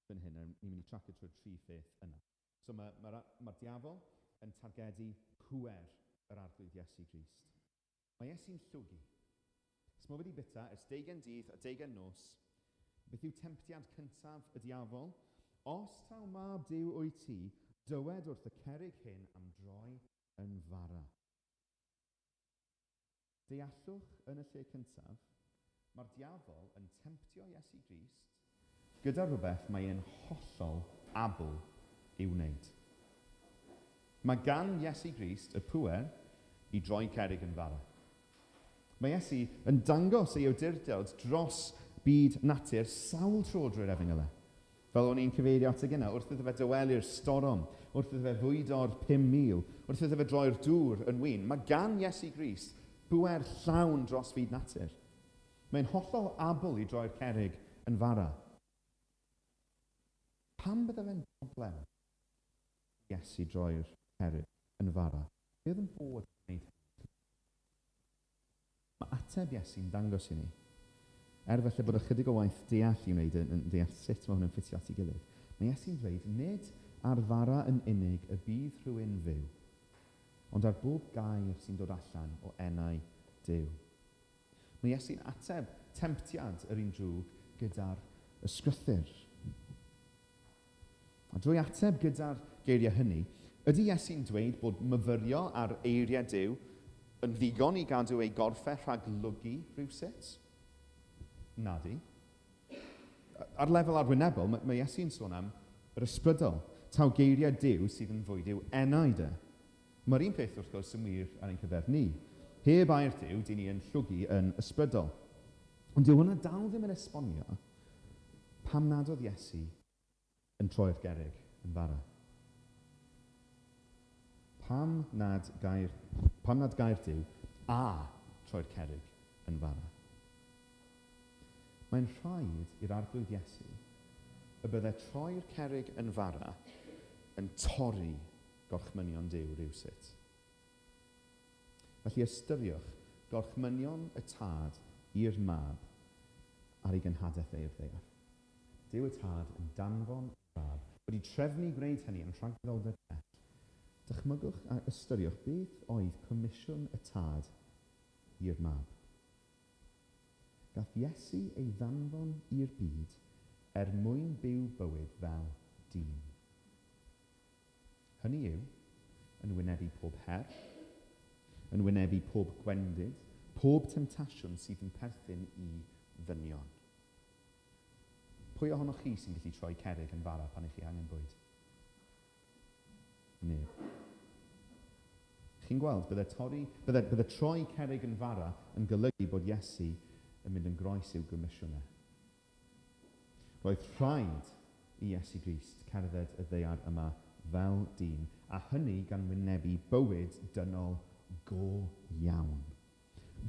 fan hyn, ni'n mynd i tracio trwy'r 3 ffyrdd yna. So mae'r diafol yn targedu pŵer yr arglwydd Iesu Grist. Mae Iesu'n llwgu. Os mae wedi bita ers 20 dydd a 20 nos, beth yw temptiad cyntaf y diafol? Os taw mab Duw wyt ti, dywed wrth y cerrig hyn am droi yn fara. Deallwch yn y lle cyntaf, mae'r diafol yn temptio Iesu Grist gyda rhywbeth mae e'n hollol abl i'w wneud. Mae gan Iesu Grist y pŵer i droi cerrig yn fara. Mae Iesu yn dangos ei awdurdod dros byd natur sawl tro drwy'r Efengylau. Fel o'n i'n cyfeirio at y gyna, wrth iddo fe dywelu'r storom, wrth iddo fe fwydo'r 5,000, wrth iddo fe droi'r dŵr yn wyn. Mae gan Iesu Grist pŵer llawn dros byd natur. Mae'n hollol abl i droi'r cerrig yn fara. Pam bydde fe'n problem Iesu droi'r cerrig yn fara? Be oedd yn bod yn gwneud? Mae ateb Iesu'n dangos i ni. Falle bod ychydig o waith deall i wneud yn deall sut mae hwn yn ffitio at ei gilydd. Mae Iesu'n dweud, nid ar fara yn unig y bydd rhywun fyw, ond ar bob gair sy'n dod allan o enau Duw. Mae Iesu'n ateb temptiad yr un drwg gyda'r ysgrythyr. A drwy ateb gyda'r geiriau hynny, ydy Iesu'n dweud bod myfyrio ar eiriau Duw yn ddigon i gadw ei gorffau rhag lwgu rhywsut? Nadi. Ar lefel arwynebol, mae Iesu'n sôn am yr ysbrydol, taw geiriau Duw sydd yn fwyd i'w enau de. Mae'r un peth wrth gwrs yn wir ar ein cyfer ni. Heb air Duw, dyn ni yn llwgu yn ysbrydol. Ond dyw hwnna dal ddim yn esbonio pam nad oedd Iesu yn troi'r gerrig yn fara. pam nad gair Duw a troi'r cerrig yn fara. Mae'n rhaid i'r arglwydd Iesu y bydde troi'r cerrig yn fara yn torri gorchmynion Duw rywsut. Felly ystyriwch gorchmynion y tad i'r mab ar ei gynhadaeth i'r ddaear. Dyw y tad yn danfon y mab wedi trefnu gwneud hynny yn rhagddoldeb bell. Dychmygwch a ystyriwch beth oedd comisiwn y tad i'r mab. Gath Iesu ei ddanfon i'r byd mwyn byw bywyd fel dyn. Hynny yw, yn wynebu pob her, yn wynebu pob gwendid, pob temtasiwn sydd yn perthyn i ddynion. Pwy ohonoch chi sy'n gallu troi cerrig yn fara pan ych chi angen bwyd? Neb. Chi'n gweld, bydde troi cerrig yn fara yn golygu bod Iesu yn mynd yn groes i'w gomisiynau. Roedd rhaid i Iesu Grist cerdded y ddaear yma fel dyn, a hynny gan wynebu bywyd dynol go iawn.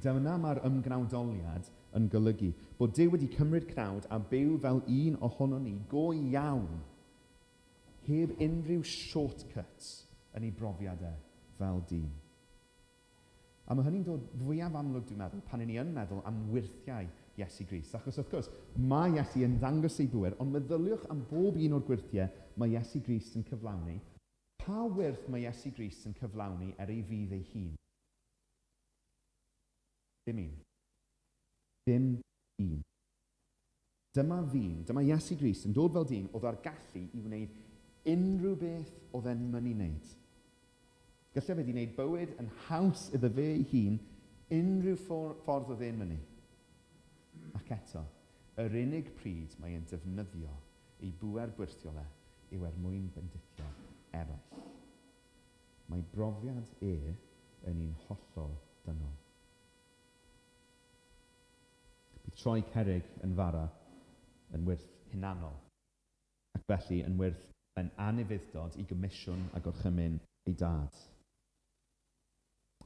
Dyna mae'r ymgnawdoliad yn golygu, bod Duw wedi cymryd cnawd a byw fel un ohono ni go iawn, heb unrhyw shortcuts yn ei brofiadau fel dyn. A mae hynny'n dod fwyaf amlwg, dwi'n meddwl, pan ni yn meddwl am wyrthiau Iesu Grist. Achos wrth gwrs, mae Iesu yn dangos ei bŵer, ond meddyliwch am bob un o'r gwyrthiau mae Iesu Grist yn cyflawni. Pa wyrth mae Iesu Grist yn cyflawni ei fydd ei hun? Dim un. Dim un. Dyma Iesu Grist yn dod fel dyn oedd ar gallu i wneud unrhyw beth oedd e'n mynd i wneud. Gallai fe wedi wneud bywyd yn haws iddo fe ei hun unrhyw ffordd oedd e'n mynd. Ac eto, yr unig pryd mae e'n defnyddio ei bŵer gwirthiol yw mwyn bendithio eraill. Mae brofiad yn un hollol dynol. Bydd troi cerrig yn fara yn wyrth hunanol, ac felly yn wyrth yn anufuddod i gomisiwn a gorchymyn ei dad.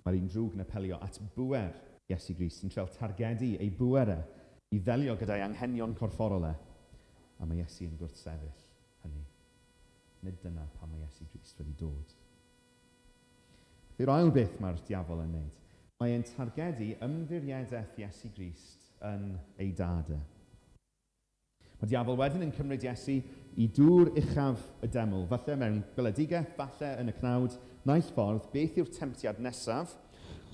Mae'r un drwg yn apelio at bŵer Iesu Grist sy'n treul targedu ei bŵer i ddelio gyda'i anghenion corfforol a mae Iesu yn gwrthsefyll hynny. Nid dyna pan mae Iesu Grist wedi dod. Yw'r ail beth mae'r diafol yn wneud. Mae e'n targedu ymddiriadaeth Iesu Grist yn ei dad. Mae diafol wedyn yn cymryd Iesu i dŵr uchaf y deml, falle mewn gweledigaeth, falle yn y cnawd, naill ffordd, beth yw'r temptiad nesaf?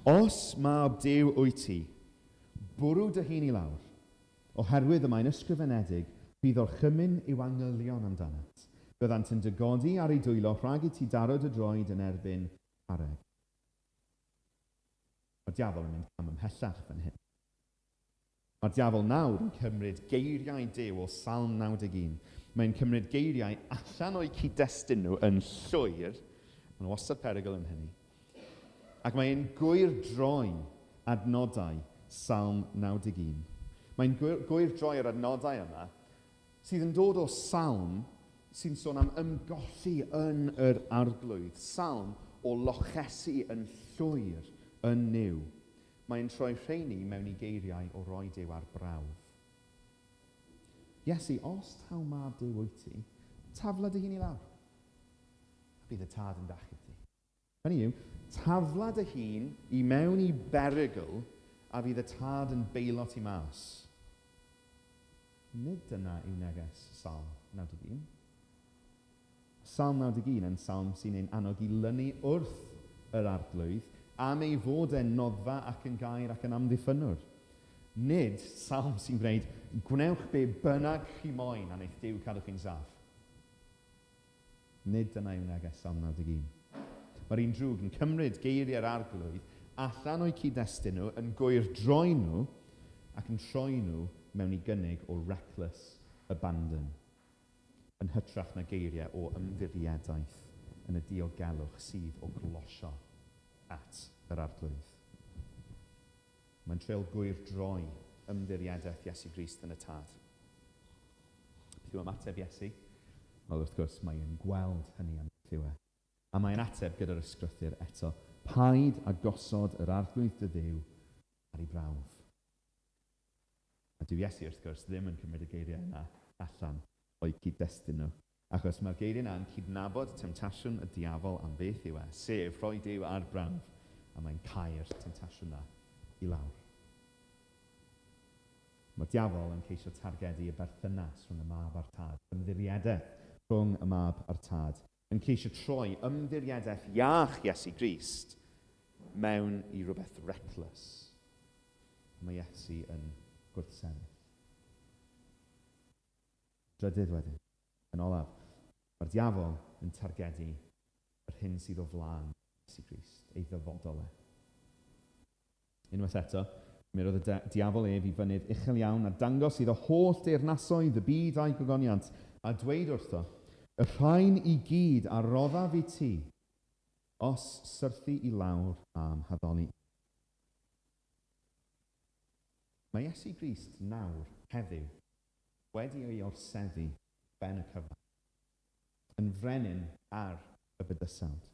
Os mab Duw wyt ti, bwrw dy hun i lawr, oherwydd y mae'n ysgrifenedig, bydd o'r chymyn i'w angylion amdanat. Byddant yn dygodi ar ei dwylo rhag i ti darod y droed yn erbyn areg. Mae'r diafol yn mynd am ymhellach fan hyn. Mae'r diafol nawr yn cymryd geiriau Duw o Salm 91. Mae'n cymryd geiriau allan o'i cyd-destun nhw yn llwyr, mae'n wastad perygl yn hynny. Ac mae'n gwyr droi adnodau Salm 91. Mae'n gwyr droi'r adnodau yma sydd yn dod o salm sy'n sôn am ymgolli yn yr arglwydd. Salm o lochesu yn llwyr yn niw. Mae'n troi rheini mewn i geiriau o roi Duw ar brawf. Iesu, os taw mab Duw wyt ti, tafla dy hun i lawr. Bydd y tad yn dachub ti. Hynny yw, tafla dy hun i mewn i berygl a bydd y tad yn beilot i mas. Nid dyna yw neges Salm 91. Salm 91 yn salm sy'n ein annog i lynu wrth yr arglwydd am ei fod e'n noddfa ac yn gair ac yn amddiffynwr. Nid salm sy'n gwneud, gwnewch be bynnag chi moyn a wneith Duw cadw chi'n saff. Nid dyna yw neges Salm 91. Mae'r un drwg yn cymryd geiriau'r arglwydd allan o'i cyd-destun nhw, yn gwyr droi nhw ac yn troi nhw mewn i gynnig o reckless abandon. Yn hytrach na geiriau o ymddiriadaeth yn y diogelwch sydd o glosio at yr arglwydd. Mae'n treul gwyr droi ymddiriadaeth Iesu Grist yn y tad. Beth yw ymateb Iesu? Wel, wrth gwrs, mae'n gweld hynny am beth yw e. A mae'n ateb gyda'r ysgrythyr eto. Paid a gosod yr arglwydd dy Dduw ar ei brawf. A dyw Iesu wrth gwrs ddim yn cymryd y geiriau yna allan o'i cyd-destun nhw. Achos mae'r geiriau yna'n cydnabod temtasiwn y diafol am beth yw sef rhoi Duw ar brawf, a mae'n cau'r temtasiwn yna i lawr. Mae'r diafol yn ceisio targedu y berthynas rhwng y mab a'r tad, ymddiriedau rhwng y mab a'r tad, yn ceisio troi ymddiriedau iach Iesu Grist mewn i rhywbeth reckless. Mae Iesu yn gwrthsefyll. Drydydd wedyn, yn olaf, mae'r diafol yn targedu yr hyn sydd o flaen Iesu Grist, ei ddyfodol e. Unwaith eto, mi roedd y diafol ef i fynydd uchel iawn a dangos iddo holl deyrnasoedd y byd a'i gogoniant a dweud wrtho, y rhain i gyd a roddaf i ti os syrthu i lawr am haddoli. Mae Iesu Grist nawr, heddiw, wedi ei orseddu ben y cyfan, yn frenin ar y bydysawd.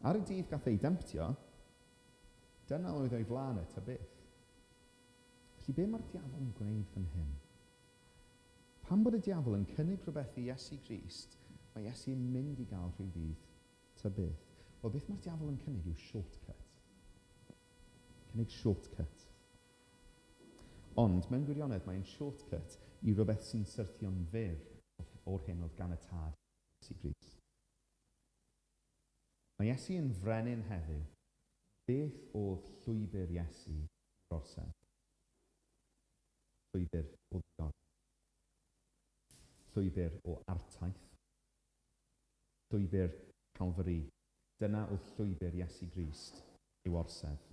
Ar y dydd gath ei demptio, dyna oedd o'i flaen ta beth. Felly be mae'r diafol yn gwneud fan hyn? Pan bod y diafol yn cynnig rhywbeth i Iesu Grist, mae Iesu yn mynd i gael rhyw ddydd ta beth. Wel, beth mae'r diafol yn cynnig yw shortcut. Cynnig shortcut. Ond, mewn gwirionedd, mae'n shortcut i rhywbeth sy'n syrthio'n fyr o'r hyn oedd gan y tad Iesu Grist. Mae Iesu yn frenin heddiw. Beth oedd llwybr Iesu orsedd? Llwybr o ddod. Llwybr o artaith. Llwybr Calvary. Dyna oedd llwybr Iesu Grist i'w orsedd.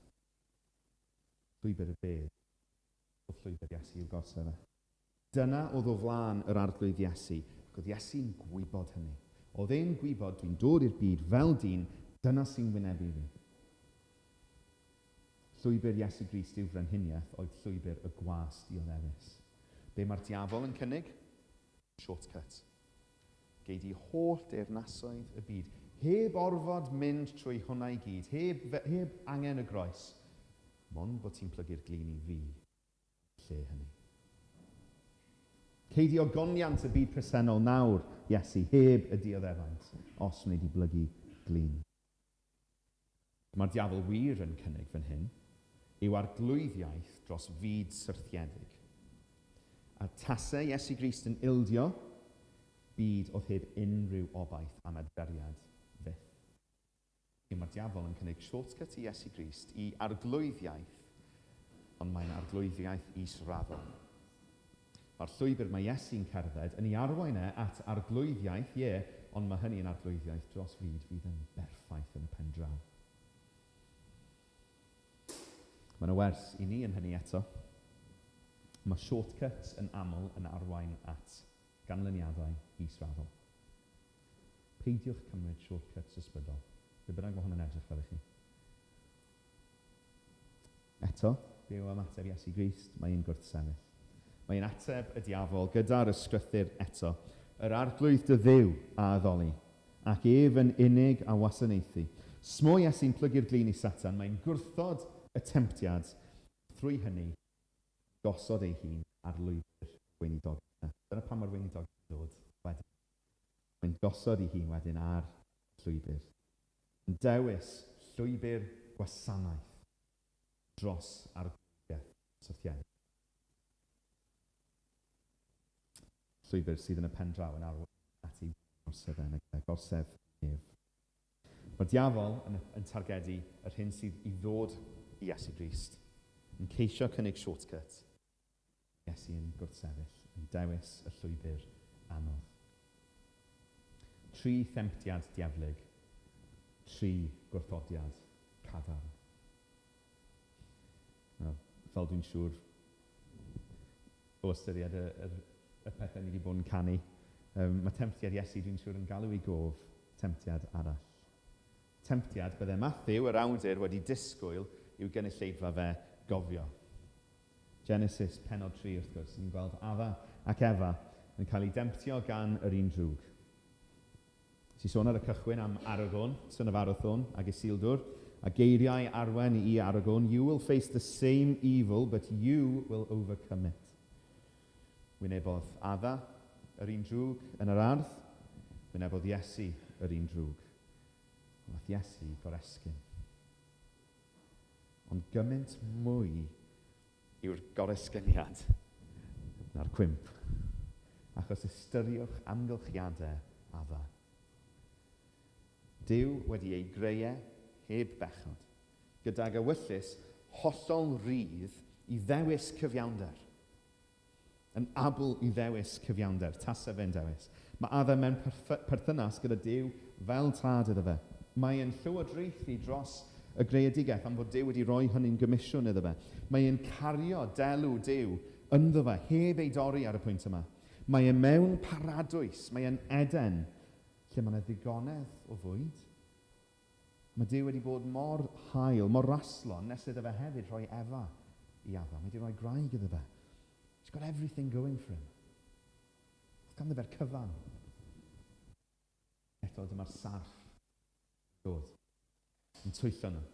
Llwybr y bedd. Oedd llwybr Iesu i'w gorsedd e. Dyna oedd o flaen yr arglwydd Iesu. Ac oedd Iesu'n gwybod hynny. Oedd e'n gwybod dwi'n dod i'r byd fel dyn, dyna sy'n wynebu fi. Llwybr Iesu Grist i'w frenhiniaeth oedd llwybr y gwast i oddewis. Be mae'r diafol yn cynnig? Shortcut. Gei di holl deyrnasoedd y byd. Heb orfod mynd trwy hwnna i gyd. Heb angen y groes. Mond bod ti'n plygu'r glin i fi. Lle hynny. Cei di ogoniant y byd presennol nawr, Iesu, heb y dioddefaint, os wneud i blygu glin. Mae'r diafol wir yn cynnig fan hyn, yw arglwyddiaeth dros fyd syrthiedig. A tasau Iesu Grist yn ildio, byd oedd heb unrhyw obaith am adferiad fyth. Mae'r diafol yn cynnig shortcut i Iesu Grist i arglwyddiaeth, ond mae'n arglwyddiaeth israddol. Mae'r llwybr mae Iesu'n cerdded yn ei arwain at arglwyddiaeth, ond mae hynny yn arglwyddiaeth dros fyd fydd yn berffaith yn y pen draw. Mae yna wers i ni yn hynny eto. Mae shortcuts yn aml yn arwain at ganlyniadau israddol. Peidiwch cymryd shortcuts ysbrydol. Be bynnag mae hwn yn edrych fel i chi. Eto, be yw ymateb Iesu Grist? Mae'n gwrthsefyll. Mae'n ateb y diafol gyda'r ysgrythyr eto. Yr arglwydd dy Dduw a addoli, ac ef yn unig a wasanaethu. Smo Iesu'n plygu'r glin i Satan, mae'n gwrthod y temptiad trwy hynny gosod ei hun ar lwybr weinidog. Dyna pan mae'r weinidog yn dod wedyn. Mae'n gosod ei hun wedyn ar llwybr. Yn dewis llwybr gwasanaeth dros arglwyddiaeth syrthiedig. Llwybr sydd yn y pen draw yn arwain at ei gorsef ef. Mae'r diafol yn targedu yr hyn sydd i ddod i Iesu Grist, yn ceisio cynnig shortcut. Iesu yn gwrthsefyll, yn dewis y llwybr anodd. 3 themptiad diaflig, 3 gwrthodiad cadarn. Fel dwi'n siŵr, o ystyried y pethau ni wedi bod yn canu, mae temptiad Iesu dwi'n siŵr yn galw i gof temptiad arall. Temptiad bydde Matthew, yr awdur, wedi disgwyl i'w gynulleidfa fe gofio. Genesis pennod 3 wrth gwrs, ni'n gweld Adda ac Efa yn cael ei demptio gan yr un drwg. Ti sôn ar y cychwyn am Aragon, son of Arathon, ag Isildur, a geiriau arwen I Aragon, you will face the same evil, but you will overcome it. Wynebodd adda, yr un drwg yn yr ardd, wynebodd Iesu, yr un drwg. Nath Iesu goresgyn. Ond gymaint mwy yw'r goresgyniad na'r cwymp, achos ystyriwch amgylchiadau adda. Dyw wedi ei greu heb bechod, gydag ewyllus hollol rydd I ddewis cyfiawnder. Yn abl I ddewis cyfiawnder, tasau fe'n dewis. Mae adda mewn perthynas gyda Dyw fel tad iddo fe. Mae e'n llywodraethu dros y greadigaeth am fod Dyw wedi rhoi hynny'n gymisiwn iddo fe. Mae e'n cario delw Dyw ynddo fe, heb ei dorri ar y pwynt yma. Mae e'n mewn paradwys, mae e'n Eden, lle mae yna ddigonedd o fwyd. Mae Dyw wedi bod mor hael, mor raslon, nes iddo fe hefyd rhoi efa I adda. Mae wedi rhoi graig iddo fe. He's got everything going for him. Ganddo fe'r cyfan. Eto, dyma'r sarf dod. Yn twyllo nhw.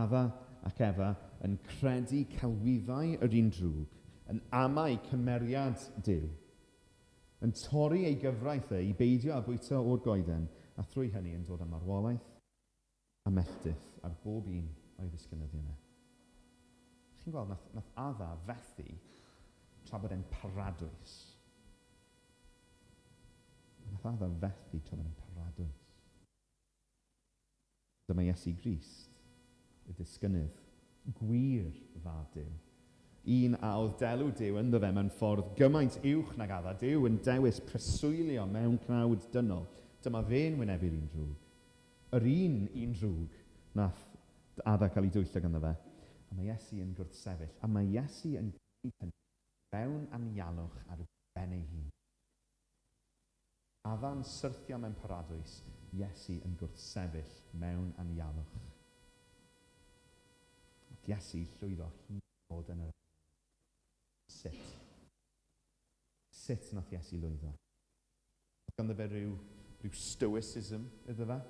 Adda ac Efa yn credu celwyddau yr un drwg, yn amau cymeriad Dyw, yn torri ei gyfraith I beidio a bwyta o'r goeden, a thrwy hynny yn dod â marwolaeth a melldydd ar bob un o'i ddisgynyddiau yna. Chi'n gweld, nath adda fethu tra bod e'n paradwys. Nath adda fethu tra bod e'n paradwys. Dyma Iesu Grist, y disgynydd, gwir fab Dyw. Un a oedd delw Dyw ynddo fe mewn ffordd gymaint uwch nag adda. Dyw yn dewis preswylio mewn cnawd dynol. Dyma fe'n wynebu'r un drwg. Yr un drwg nath adda cael ei dwyllo ganddo fe. A mae Iesu yn gwrthsefyll. A mae Iesu yn gwneud hynny mewn anialwch ar ben ei hun. Adda'n syrthio mewn paradwys, Iesu yn gwrthsefyll mewn anialwch. Ac Iesu llwyddo hyd bod yn yr sut. Sut nath Iesu lwyddo? Ganddo fe rhyw stoicism iddo fe?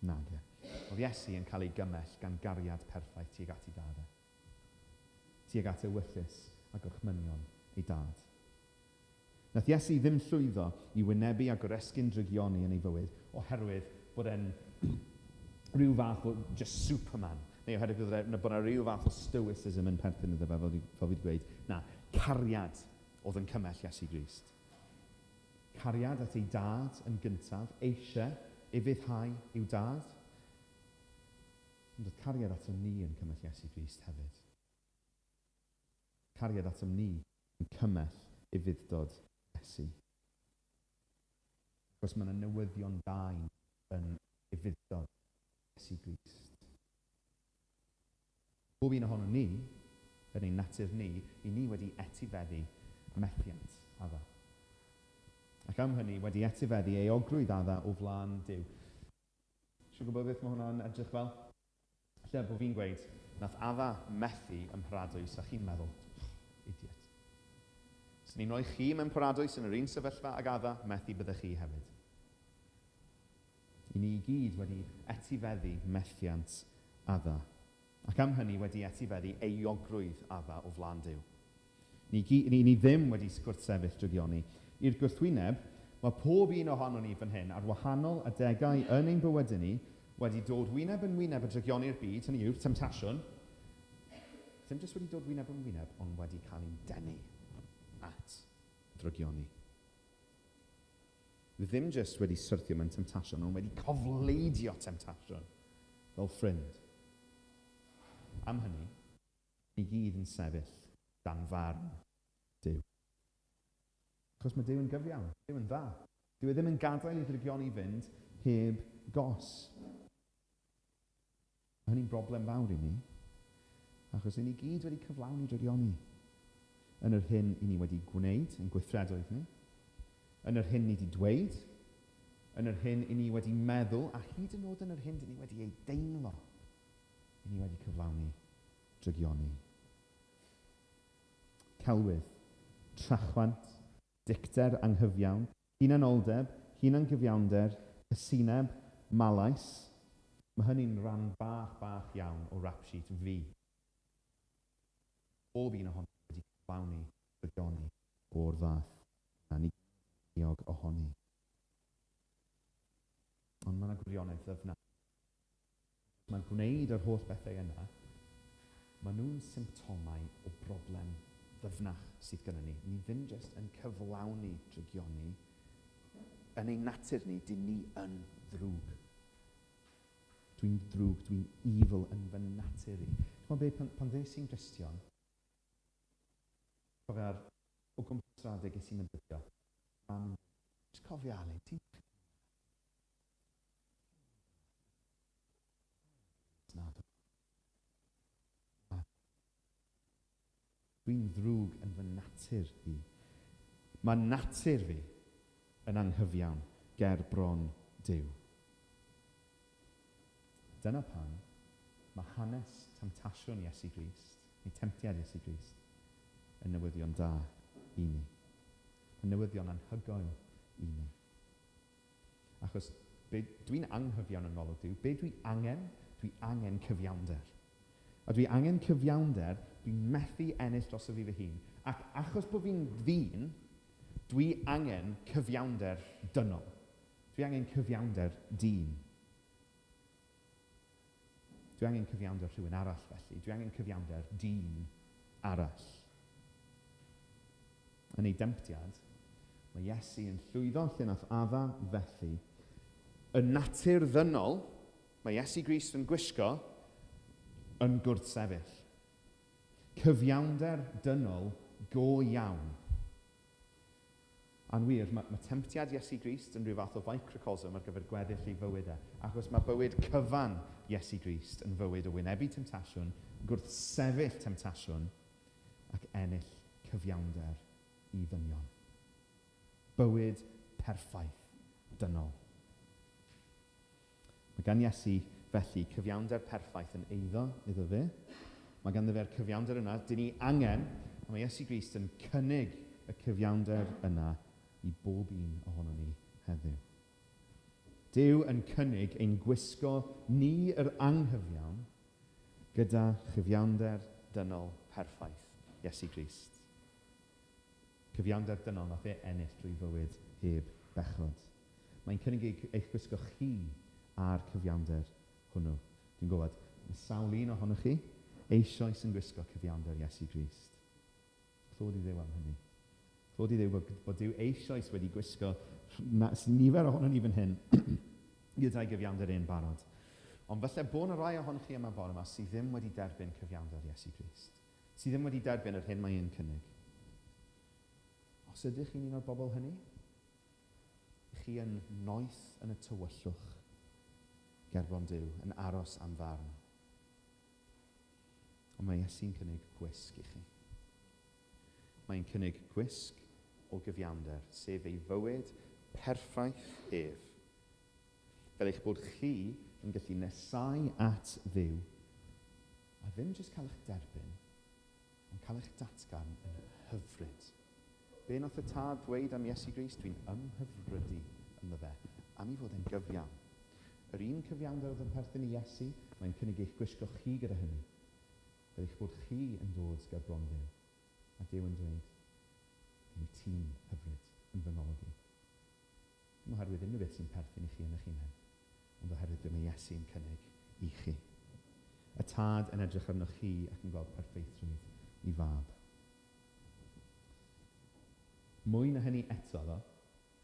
Nag e. Oedd Iesu yn cael ei gymell gan gariad perffaith tuag at ei dad e. Tuag at ewyllus a gorchmynion ei dad. Nath Iesu ddim llwyddo I wynebu a goresgyn drygioni yn ei fywyd oherwydd bod e'n rhyw fath o just Superman. Neu oherwydd bod yna rhyw fath o stoicism yn perthyn iddo fe, fel fi wedi gweud. Na, cariad oedd yn cymell Iesu Grist. Cariad at ei dad yn gyntaf, eisiau ufuddhau i'w dad. Ond oedd cariad ato ni yn cymell Iesu Grist hefyd. Cariad ato ni yn cymell ufuddod Iesu. Achos mae yna newyddion da yn ufuddod Iesu Grist. Bob un ohono ni, yn ein natur ni, I ni wedi etifeddu methiant adda. Ac am hynny wedi etifeddu eogrwydd adda o flaen Dyw. Si'n gwybod beth mae hwnna'n edrych fel? Lle bod fi'n gweud, nath adda methu yn paradwys a chi'n meddwl, idiot. Os ni'n rhoi chi mewn paradwys yn yr un sefyllfa ag adda, methu byddech chi hefyd. I ni gyd wedi etifeddu methiant adda. Ac am hynny wedi etifeddu eogrwydd adda o flaen Dyw. Ni ddim wedi gwrthsefyll drygioni. I'r gwrthwyneb, mae pob un ohono ni fan hyn ar wahanol adegau yn ein bywydau ni wedi dod wyneb yn wyneb y drygioni'r byd, hynny yw'r temtasiwn. Ddim jyst wedi dod wyneb yn wyneb, ond wedi cael ei denu at drygioni. Ddim jyst wedi syrthio mewn temtasiwn, ond wedi cofleidio temtasiwn fel ffrind. Am hynny, ni gyd yn sefyll dan farn Dyw. Achos mae Dyw yn gyfiawn, Dyw yn dda. Dyw ddim yn gadael I ddrygioni fynd heb gos. Mae hynny'n broblem fawr I ni, achos I ni gyd wedi cyflawni drygioni. Yn yr hyn I ni wedi gwneud yn gweithredoedd ni, yn yr hyn ni wedi dweud, yn yr hyn I ni wedi meddwl, a hyd yn oed yn yr hyn I ni wedi ei deimlo. I ni wedi cyflawni drygioni. Celwydd, trachwant, dicter anghyfiawn, hunanoldeb, hunan gyfiawnder, cysineb, malais. Mae hynny'n rhan bach iawn o rap sheet fi. Bob un ohoni wedi cyflawni bydoni o'r fath. A ni diog ohoni. Ond mae yna gwirionedd ddyfnach. Mae'n gwneud yr holl bethau yna. Maen nhw'n symptomau o broblem ddyfnach sydd gennym ni. Ni ddim jyst yn cyflawni trygioni. Yn ein natur ni, dyn ni yn ddrwg. Dwi'n ddrwg, dwi'n evil yn fy natur i. Dwi'n meddwl, pan ddes i'n Gristion, cofio'r o gwmpas radeg ys i'n mynd dyddio. Just cofio Alun, ti'n... Dwi'n ddrwg yn fy natur i. Mae natur fi yn anghyfiawn ger bron Duw. Dyna pan mae hanes temtasiwn Iesu Grist, neu temptiad Iesu Grist, yn newyddion da i ni. Yn newyddion anhygoel i ni. Achos dwi'n anghyfiawn yn olwg Duw. Be dwi angen? Dwi angen cyfiawnder. A dwi angen cyfiawnder, dwi'n methu ennill dros y fi fy hun. Ac achos bod fi'n ddyn, dwi angen cyfiawnder dynol. Dwi angen cyfiawnder dyn. Dwi angen cyfiawnder rhywun arall felly. Dwi angen cyfiawnder dyn arall. Yn ei demptiad, mae Iesu yn llwyddo lle nath adda felly. Y natur ddynol, mae Iesu Grist yn gwisgo, yn gwrthsefyll. Cyfiawnder dynol go iawn. A'n wir, mae temptiad Iesu Grist yn rhyw fath o microcosm ar gyfer gweddill ei fywyd e. Achos mae bywyd cyfan Iesu Grist yn fywyd o wynebu temtasiwn, gwrthsefyll temtasiwn, ac ennill cyfiawnder i ddynion. Bywyd perffaith dynol. Mae gan Iesu felly cyfiawnder perffaith yn iddo fe. Mae ganddo fe'r cyfiawnder yna. Dyn ni angen, a mae Iesu Grist yn cynnig y cyfiawnder yna i bob un ohono ni heddiw. Duw yn cynnig ein gwisgo ni yr anghyfiawn gyda chyfiawnder dynol perffaith Iesu Grist. Cyfiawnder dynol nath ennill drwy fywyd heb bechod. Mae'n cynnig eich gwisgo chi a'r cyfiawnder hwnnw. Dwi'n gwybod, mae sawl un ohonoch chi eisoes yn gwisgo cyfiawnder Iesu Grist. Clod i Dduw am hynny. Clod i Dduw bod Duw eisoes wedi gwisgo nifer ohono ni fan hyn gyda'i gyfiawnder ein barod. Ond falle bod y rai ohonoch chi yma bore yma sydd ddim wedi derbyn cyfiawnder Iesu Grist. Sydd ddim wedi derbyn yr hyn mae e'n cynnig. Os ydych chi'n un o'r bobl hynny, chi yn noeth yn y tywyllwch gerbron Duw, yn aros am farn. Ond mae Iesu'n cynnig gwisg i chi. Mae'n cynnig gwisg o gyfiawnder, sef ei fywyd perffaith ef. Fel eich bod chi yn gallu nesau at Dduw, a ddim jyst cael eich derbyn, ond cael eich datgan yn hyfryd. Be nath y tad ddweud am Iesu Grist? Dwi'n ymhyfrydu ynddo fe, am ei fod yn gyfiawn. Yr un cyfiawnder oedd yn perthyn i Iesu, mae'n cynnig eich gwisgo chi gyda hynny. Fel eich bod chi yn dod ger bron Duw. A Duw yn dweud, yw ti'n hyfryd yn fy ngolwg i. Dim oherwydd unrhyw beth sy'n perthyn i chi yn eich hunain, ond oherwydd be mae Iesu'n cynnig i chi. Y tad yn edrych arnoch chi ac yn gweld perfeithrwydd i fab. Mwy na hynny eto, ddo,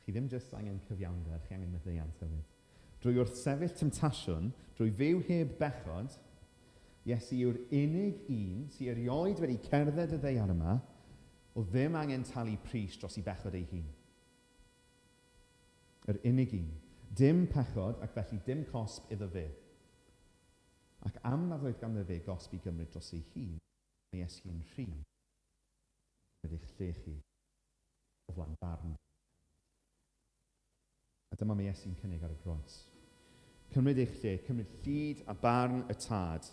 chi ddim jyst angen cyfiawnder, chi angen maddeuant hefyd. Drwy wrthsefyll temtasiwn, drwy fyw heb bechod, Iesu yw'r unig un sy'n erioed wedi cerdded y ddeiar yma o ddim angen talu pris dros ei bechod ei hun. Yr unig un. Dim pechod ac felly dim cosb iddo fe. Ac am nad oedd ganddo fe gosb i gymryd dros ei hun, mae Iesu yn rhy. Bydd eich lle chi o flaen barn. A dyma mae Iesu'n cynnig ar y groes. Cymryd eich lle, cymryd llyd a barn y tad,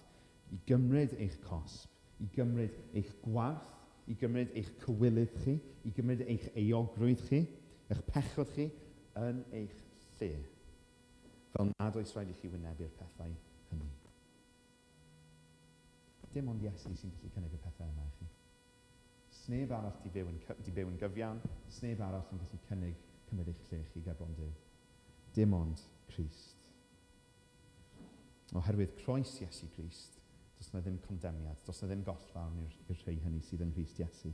i gymryd eich cosb, i gymryd eich gwarth, i gymryd eich cywilydd chi, i gymryd eich eogrwydd chi, eich pechod chi, yn eich lle, fel nad oes rhaid i chi wynebu'r pethau hynny. Dim ond Iesu sy'n gallu cynnig y pethau yma i chi. Sneb arall di byw yn gyfiawn, sneb arall yn gallu cymryd eich lle chi gebron Duw. Dim ond Crist. Oherwydd croes Iesu Crist, does na ddim condemniad, does na ddim gollfarn i'r rhai hynny sydd yn Crist Iesu.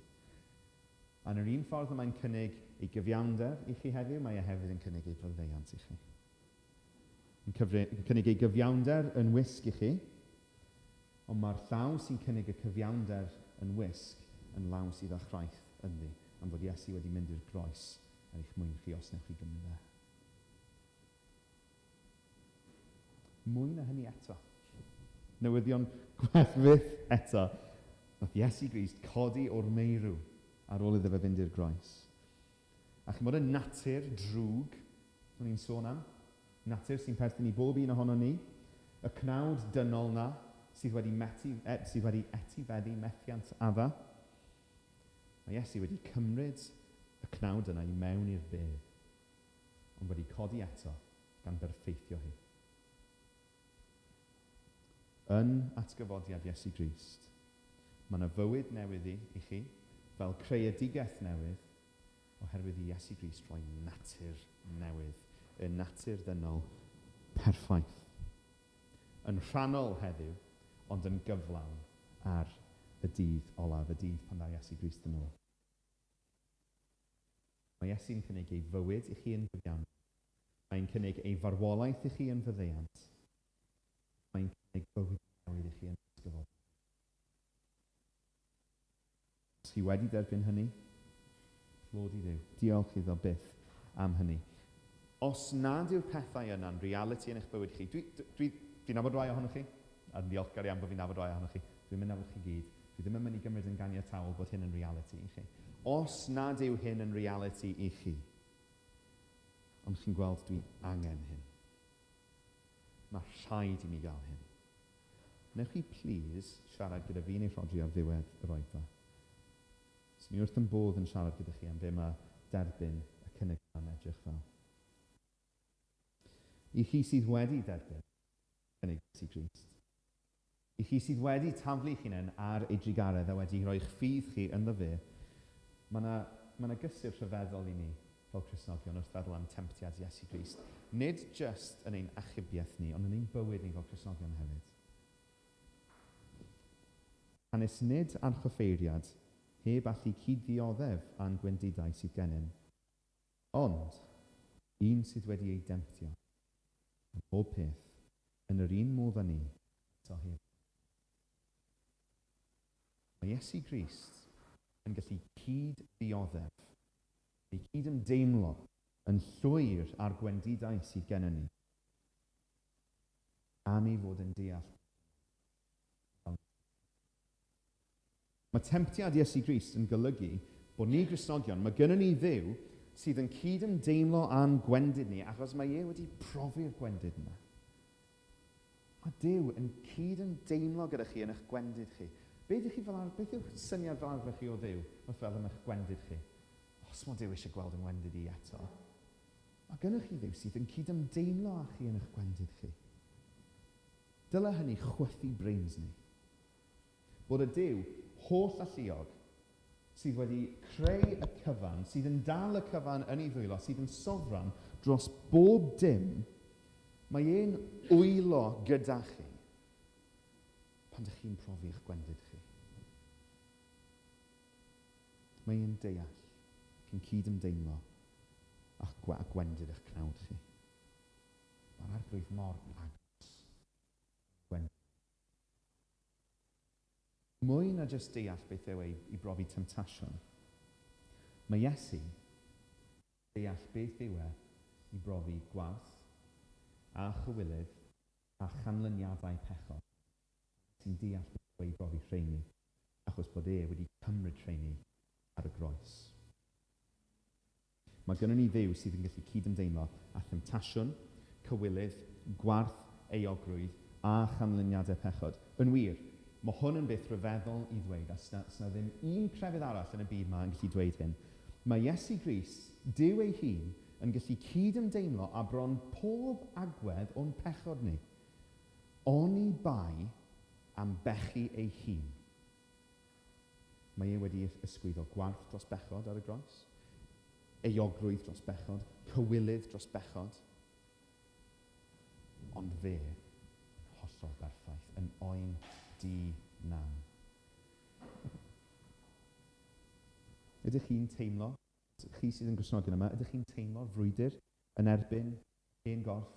A'n yr un ffordd mae'n cynnig ei gyfiawnder i chi heddiw, mae e hefyd yn cynnig ei fyddeiant i chi. Yn cynnig ei gyfiawnder yn wisg i chi, ond mae'r llaw sy'n cynnig y cyfiawnder yn wisg yn law sydd â chraith ynddi, am fod Iesu wedi mynd i'r groes ar eich mwyn chi os newch chi gymryd e. Mwy na hynny eto. Newyddion gwethfydd eto. Nath Iesu Grist codi o'r meirw ar ôl iddo fe fynd i'r groes. A chymod y natur drwg, o'n i'n sôn am, natur sy'n perthyn i bob un ohono ni, y cnawd dynol na, sydd wedi etifeddu methiant adda. Mae Iesu wedi cymryd y cnawd yna i mewn i'r bedd, ond wedi codi eto gan berffeithio hi. Yn atgyfodiad Iesu Grist, mae yna fywyd newydd i chi, fel creadigaeth newydd, oherwydd i Iesu Grist rhoi natur newydd, y natur ddynol perffaith. Yn rhannol heddiw, ond yn gyflawn ar y dydd olaf, y dydd pan dda Iesu Grist yn ôl. Mae Iesu'n cynnig ei fywyd i chi yn gyfiawn. Mae'n cynnig ei farwolaeth i chi yn fyddeiant. Mae'n cynnig bywyd newydd i chi yn ysgyfod. Os chi wedi derbyn hynny, llod i Dduw. Diolch iddo byth am hynny. Os nad yw'r pethau yna'n reality yn eich bywyd chi, dwi'n nabod rai ohonoch chi, a diolchgar iawn bod fi'n nabod rai ohonoch chi. Dwi'n mynd nabod chi gyd. Dwi ddim yn mynd i gymryd yn ganiataol bod hyn yn reality i chi. Os nad yw hyn yn reality i chi, ond chi'n gweld dwi angen hyn. Mae rhaid i mi gael hyn. Newch chi please siarad gyda fi neu Rhodri ar ddiwedd yr oedfa. So ni wrth yn bodd yn siarad gyda chi am be mae derbyn y cynnig yn edrych fel. I chi sydd wedi derbyn cynnig Iesu Grist. I chi sydd wedi taflu eich hunain ar ei drigaredd a wedi rhoi'ch ffydd chi ynddo fe, mae yna gysur rhyfeddol i ni fel Cristnogion wrth feddwl am temptiad Iesu Grist. Nid just yn ein achubiaeth ni, ond yn ein bywyd ni fel Cristnogion hefyd. Hanes nid ar chyffeiriad heb allu cyd-ddioddef a'n gwendidau sydd gennym, ond un sydd wedi ei demptio yn bob peth yn yr un modd â ni eto heb. Mae Iesu Grist yn gallu cyd-ddioddef, ei cyd-ymdeimlo yn llwyr ar gwendidau sydd gennym ni, am ei fod yn deall. Mae temptiad Iesu Grist yn golygu bod ni Gristnogion, mae gennym ni Dduw sydd yn cyd-ymdeimlo am gwendid ni, achos mae e wedi profi'r gwendid yna. Mae Duw yn cyd-ymdeimlo gyda chi yn eich gwendid chi. Beth yw syniad fel arfer chi o Dduw wrth fel yn eich gwendid chi? Os mae Duw eisiau gweld yn wendid i eto, mae gennych chi Dduw sydd yn cyd-ymdeimlo â chi yn eich gwendid chi. Dyle hynny chwythu brains ni. Bod y Duw holl alluog sydd wedi creu y cyfan, sydd yn dal y cyfan yn ei ddwylo, sydd yn sofran dros bob dim, mae e'n wylo gyda chi pan ydych chi'n profi eich gwendid chi. Mae e'n deall, chi'n cyd-ymdeimlo a'ch gwendid eich cnawd chi. Mae'r arglwydd mor agos. Gwendid. Mwy na jyst deall beth yw i brofi temptasiwn. Mae Iesu deall beth yw i brofi gwaith a chywilydd a chanlyniadau pechod. Sy'n deall beth yw i brofi rheini, achos bod wedi cymryd rheini ar y groes. Mae gennym ni Dduw sydd yn gallu cyd-ymdeimlo â themtasiwn, cywilydd, gwarth, euogrwydd a chanlyniadau pechod. Yn wir, mae hwn yn beth rhyfeddol i ddweud, a sna ddim un crefydd arall yn y byd yma yn gallu dweud hyn. Mae Iesu Grist, Duw ei hun, yn gallu cyd-ymdeimlo a bron pob agwedd o'n pechod ni, oni bai am bechu ei hun. Mae e wedi ysgwyddo gwarth dros bechod ar y gros, euogrwydd dros bechod, cywilydd dros bechod, ond fe yn hollol berffaith, yn oen di-naw. Ydych chi'n teimlo, chi sydd yn Gristnogion yma, ydych chi'n teimlo'r frwydr yn erbyn hen gorff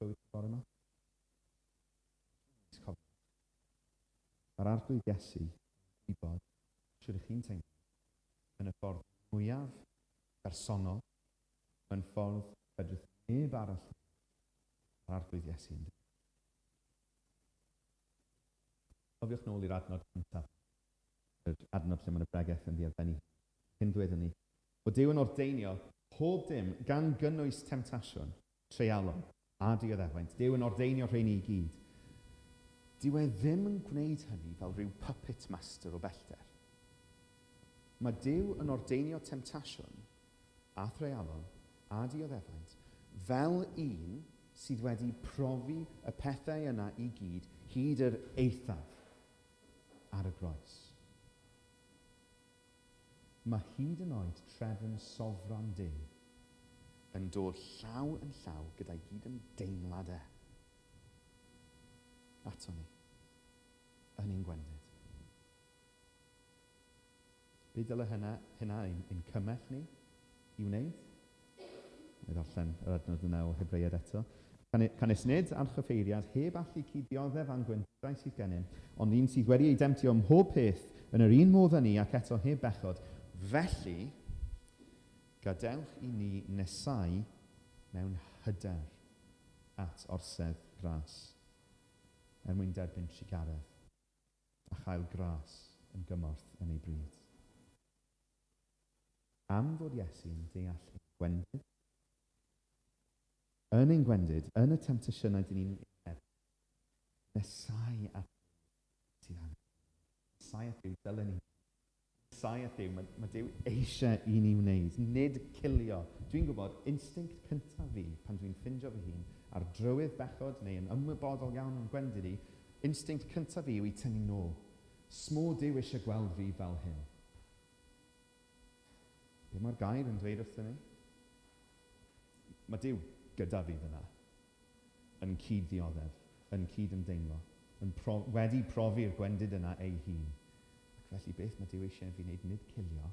bywyd bore yma? Mae'r arglwydd Iesu i bod sydd ydych chi'n teimlo yn y ffordd mwyaf personol, yn ffordd fedrwch neb arall yr arglwydd Iesu yn dweud. Cofiwch nôl i'r adnod cyntaf, yr adnod lle mae'n y bregaeth yn ddiarbennu. Hyn dweud ni, bod Duw yn ordeinio pob dim gan gynnwys temtasiwn, treialon a dioddefaint. Duw yn ordeinio rheini i gyd. Dyw e ddim yn gwneud hynny fel rhyw puppet master o bellter. Mae Duw yn ordeinio temtasiwn a threialon a dioddefaint fel un sydd wedi profi y pethau yna i gyd hyd yr eithaf ar y groes. Mae hyd yn oed trefn sofran Duw yn dod llaw yn llaw gyda'i gyd yn deimladau ato ni yn ein gwendid. Be dylai hynna ein cymell ni i wneud? Nid allan yr adnod yna o Hebreaid eto. Canesnyd a'r chyffeiriad heb allu cyd-dioddef a'n gwendidau sydd gennym, ond un sydd wedi ei demtio ym mhob peth yn yr un modd â ni ac eto heb bechod. Felly, gadewch i ni nesau mewn hyder at orsedd gras, er mwyn derbyn trigaredd a chael gras yn gymorth yn ei bryd. Am fod Iesu yn deall ein gwendid, yn y temptasiynau dyn ni'n eb, nesau at sydd angen. Nesau at Duw, dylen ni. Nesau at Duw, mae Duw eisiau i ni wneud, nid cilio. Dwi'n gwybod, instinct cyntaf fi, pan dwi'n ffindio fy hun, ar drywydd bechod neu yn ymwybodol iawn yn gwendid i, instinct cyntaf fi yw i tynnu nôl. Smo Duw eisiau gweld fi fel hyn. Be mae'r gair yn dweud wrthyn ni? Mae Duw gyda fi fyna, yn cyd-ddioddef, yn cyd-ymdeimlo, wedi profi'r gwendid yna ei hun. Ac felly beth mae Duw eisiau fi wneud, nid cilio,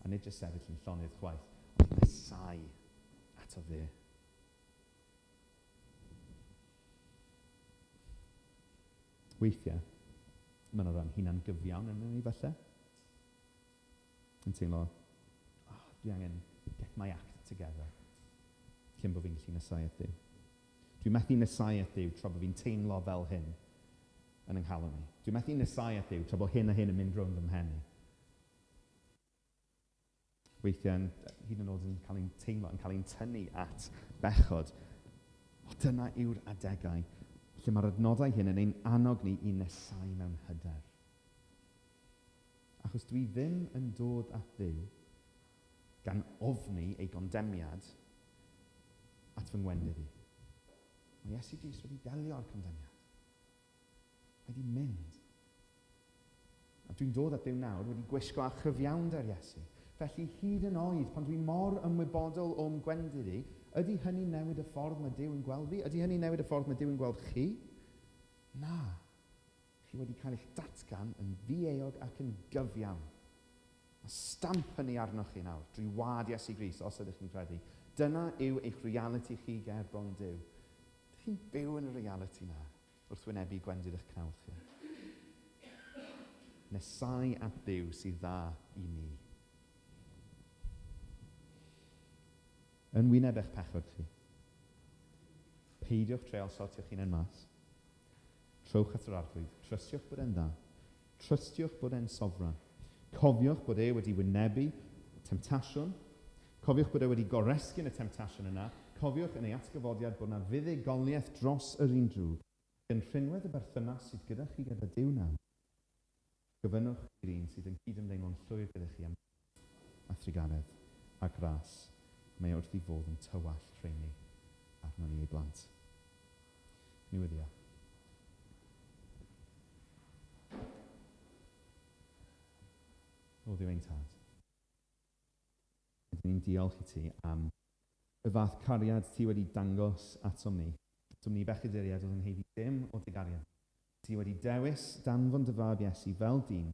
a nid jyst sefyll yn llonydd chwaith, ond nesau ato fe. Weithiau, mae'n o ran hunan gyfiawn yn ni falle. Yn teimlo, dwi angen get my act together. Cyn bod fi'n gallu nesau at Duw. Dwi'n methu nesau at Duw tra bod fi'n teimlo fel hyn yn ynghalon ni. Dwi'n methu nesau at Duw tra bod hyn a hyn yn mynd rownd ym mhen i. Weithiau, hyd yn oed yn cael ein teimlo, yn cael ein tynnu at bechod. O, dyna yw'r adegau lle mae'r adnodau hyn yn ein annog ni i nesau mewn hyder. Achos dwi ddim yn dod at Duw gan ofni ei gondemiad at fy ngwendid i. Mae Iesu Grist wedi delio â'r condemniad. Wedi mynd. A dwi'n dod at Duw nawr wedi gwisgo a chyfiawnder Iesu. Felly hyd yn oed pan dwi mor ymwybodol o'n gwendid i, ydy hynny newid y ffordd mae Duw yn gweld fi? Ydy hynny newid y ffordd mae Duw yn gweld chi? Na. Chi wedi cael eich datgan yn ddi-eog ac yn gyfiawn. Mae stamp hynny arnoch chi nawr, drwy wad Iesu Grist, os ydych chi'n credu. Dyna yw eich reality chi ger bron Duw. Ydych chi'n byw yn y reality na, wrth wynebu gwendid eich cnawd chi. Nesau at Duw sydd dda i ni. Yn wyneb eich pechod chi. Peidiwch treol sortio'ch hunain mas. Trowch at yr arglwydd. Trystiwch bod e'n dda. Trystiwch bod e'n sofran. Cofiwch bod e wedi wynebu temtasiwn. Cofiwch bod e wedi goresgyn y temtasiwn yna. Cofiwch yn ei atgyfodiad bod yna fuddugoliaeth dros yr un drwg. Yn rhinwedd y berthynas sydd gyda chi gyda Duw nawr. Gofynnwch i'r un sydd yn cyd-ymdeimlo'n llwyr gyda chi am a thrigaredd a gras mae wrth i fod yn tywall rheini arno ni ei blant. Niwyddia. O Dduw ein Tad. Rydyn ni'n diolch i ti am y fath cariad ti wedi dangos atom ni. Atom ni bechaduriad oedd yn heithi dim o digariad. Ti wedi dewis danfon dy fab Iesu fel dyn,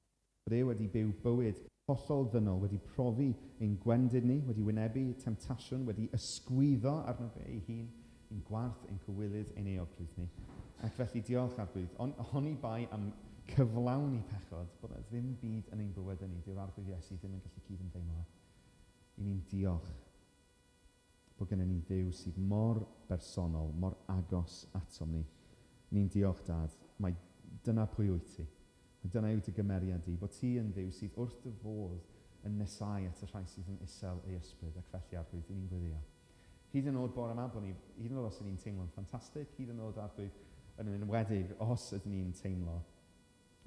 bod e wedi byw bywyd hollol ddynol, wedi profi ein gwendid ni, wedi wynebu temptasiwn, wedi ysgwyddo arno fe ei hun, ein gwarth, ein cywilydd, ein eoglwydd ni. Ac felly diolch arglwydd, honni bai am cyflawni pechod, bod e ddim byd yn ein bywyd ni, dyw'r arglwydd Iesu ddim yn gallu cyd yn deimlo. I ni'n diolch bod gennym ni Dduw sydd mor bersonol, mor agos atom ni. Ni'n diolch, Dad, mae dyna pwy wyt ti. Mae dyna yw dy gymeriad di, bod ti yn Dduw sydd wrth dy fodd yn nesau at y rhai sydd yn isel ei ysbryd, ac felly arglwydd, ni'n gweddio. Hyd yn oed bore yma, hyd yn oed os ydyn ni'n teimlo'n ffantastig, hyd yn oed arglwydd yn enwedig os ydyn ni'n teimlo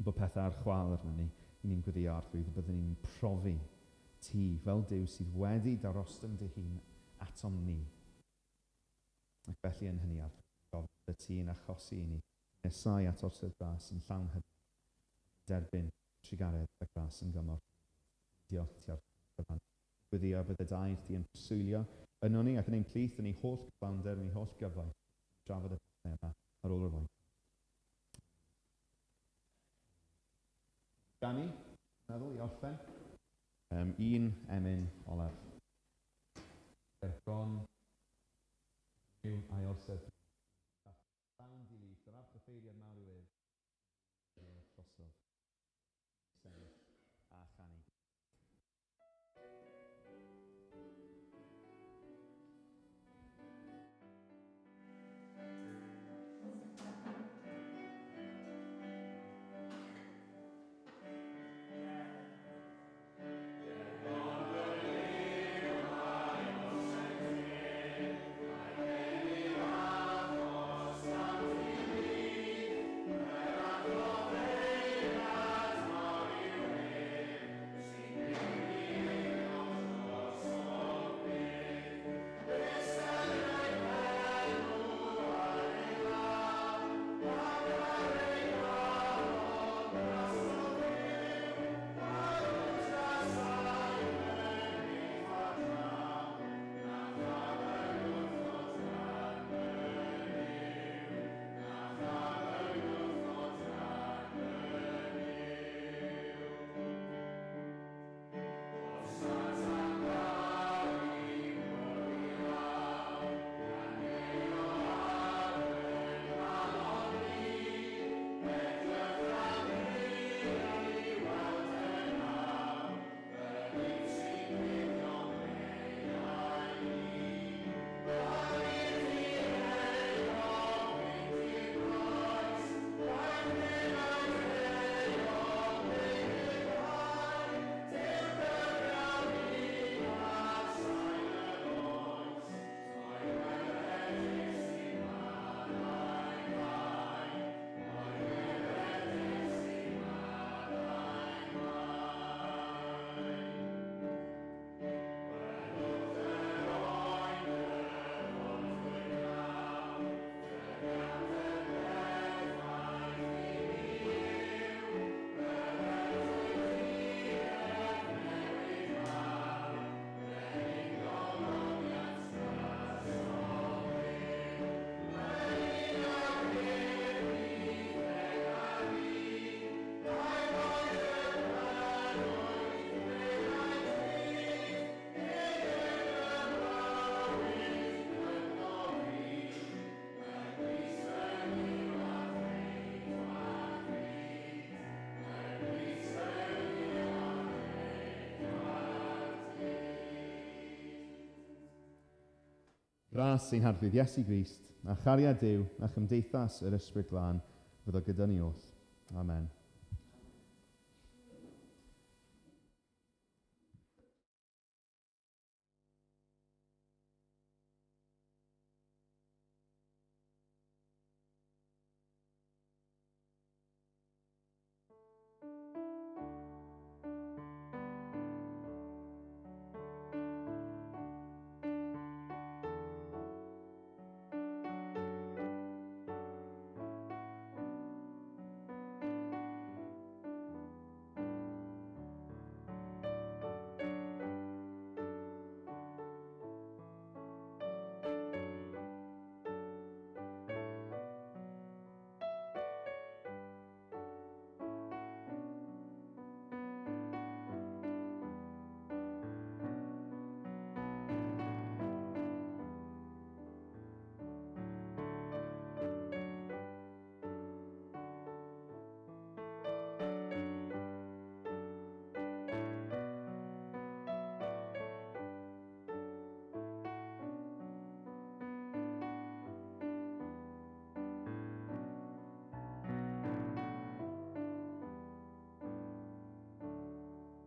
bod pethau ar chwal arno ni, ni'n gweddio arglwydd, byddwn ni'n profi ti fel Duw sydd wedi darostyn dy hun atom ni. Ac felly yn hynny gofod y ti'n achosi i ni nesau at orsedd gras yn llawn hyfryd, derbyn trigaredd y gras yn gymor. Diolch ti ar gyfan. Gwyddio bydd y dair ti yn preswylio yno ni ac yn ein plith yn ei holl gyflawnder, yn ei holl gyflaeth, drafod y pethau yma ar ôl yr oen. Dani, meddwl i orffen. Un emyn olaf. Bron yw a'i orsedd. Llawn dilys, yr argyffeiriad mawr i wedd. Trosodd. Sefyll a chanu. Gras ein harglwydd Iesu Grist, a chariad Duw, a chymdeithas yr Ysbryd Glân, fydd o gyda ni oll. Amen.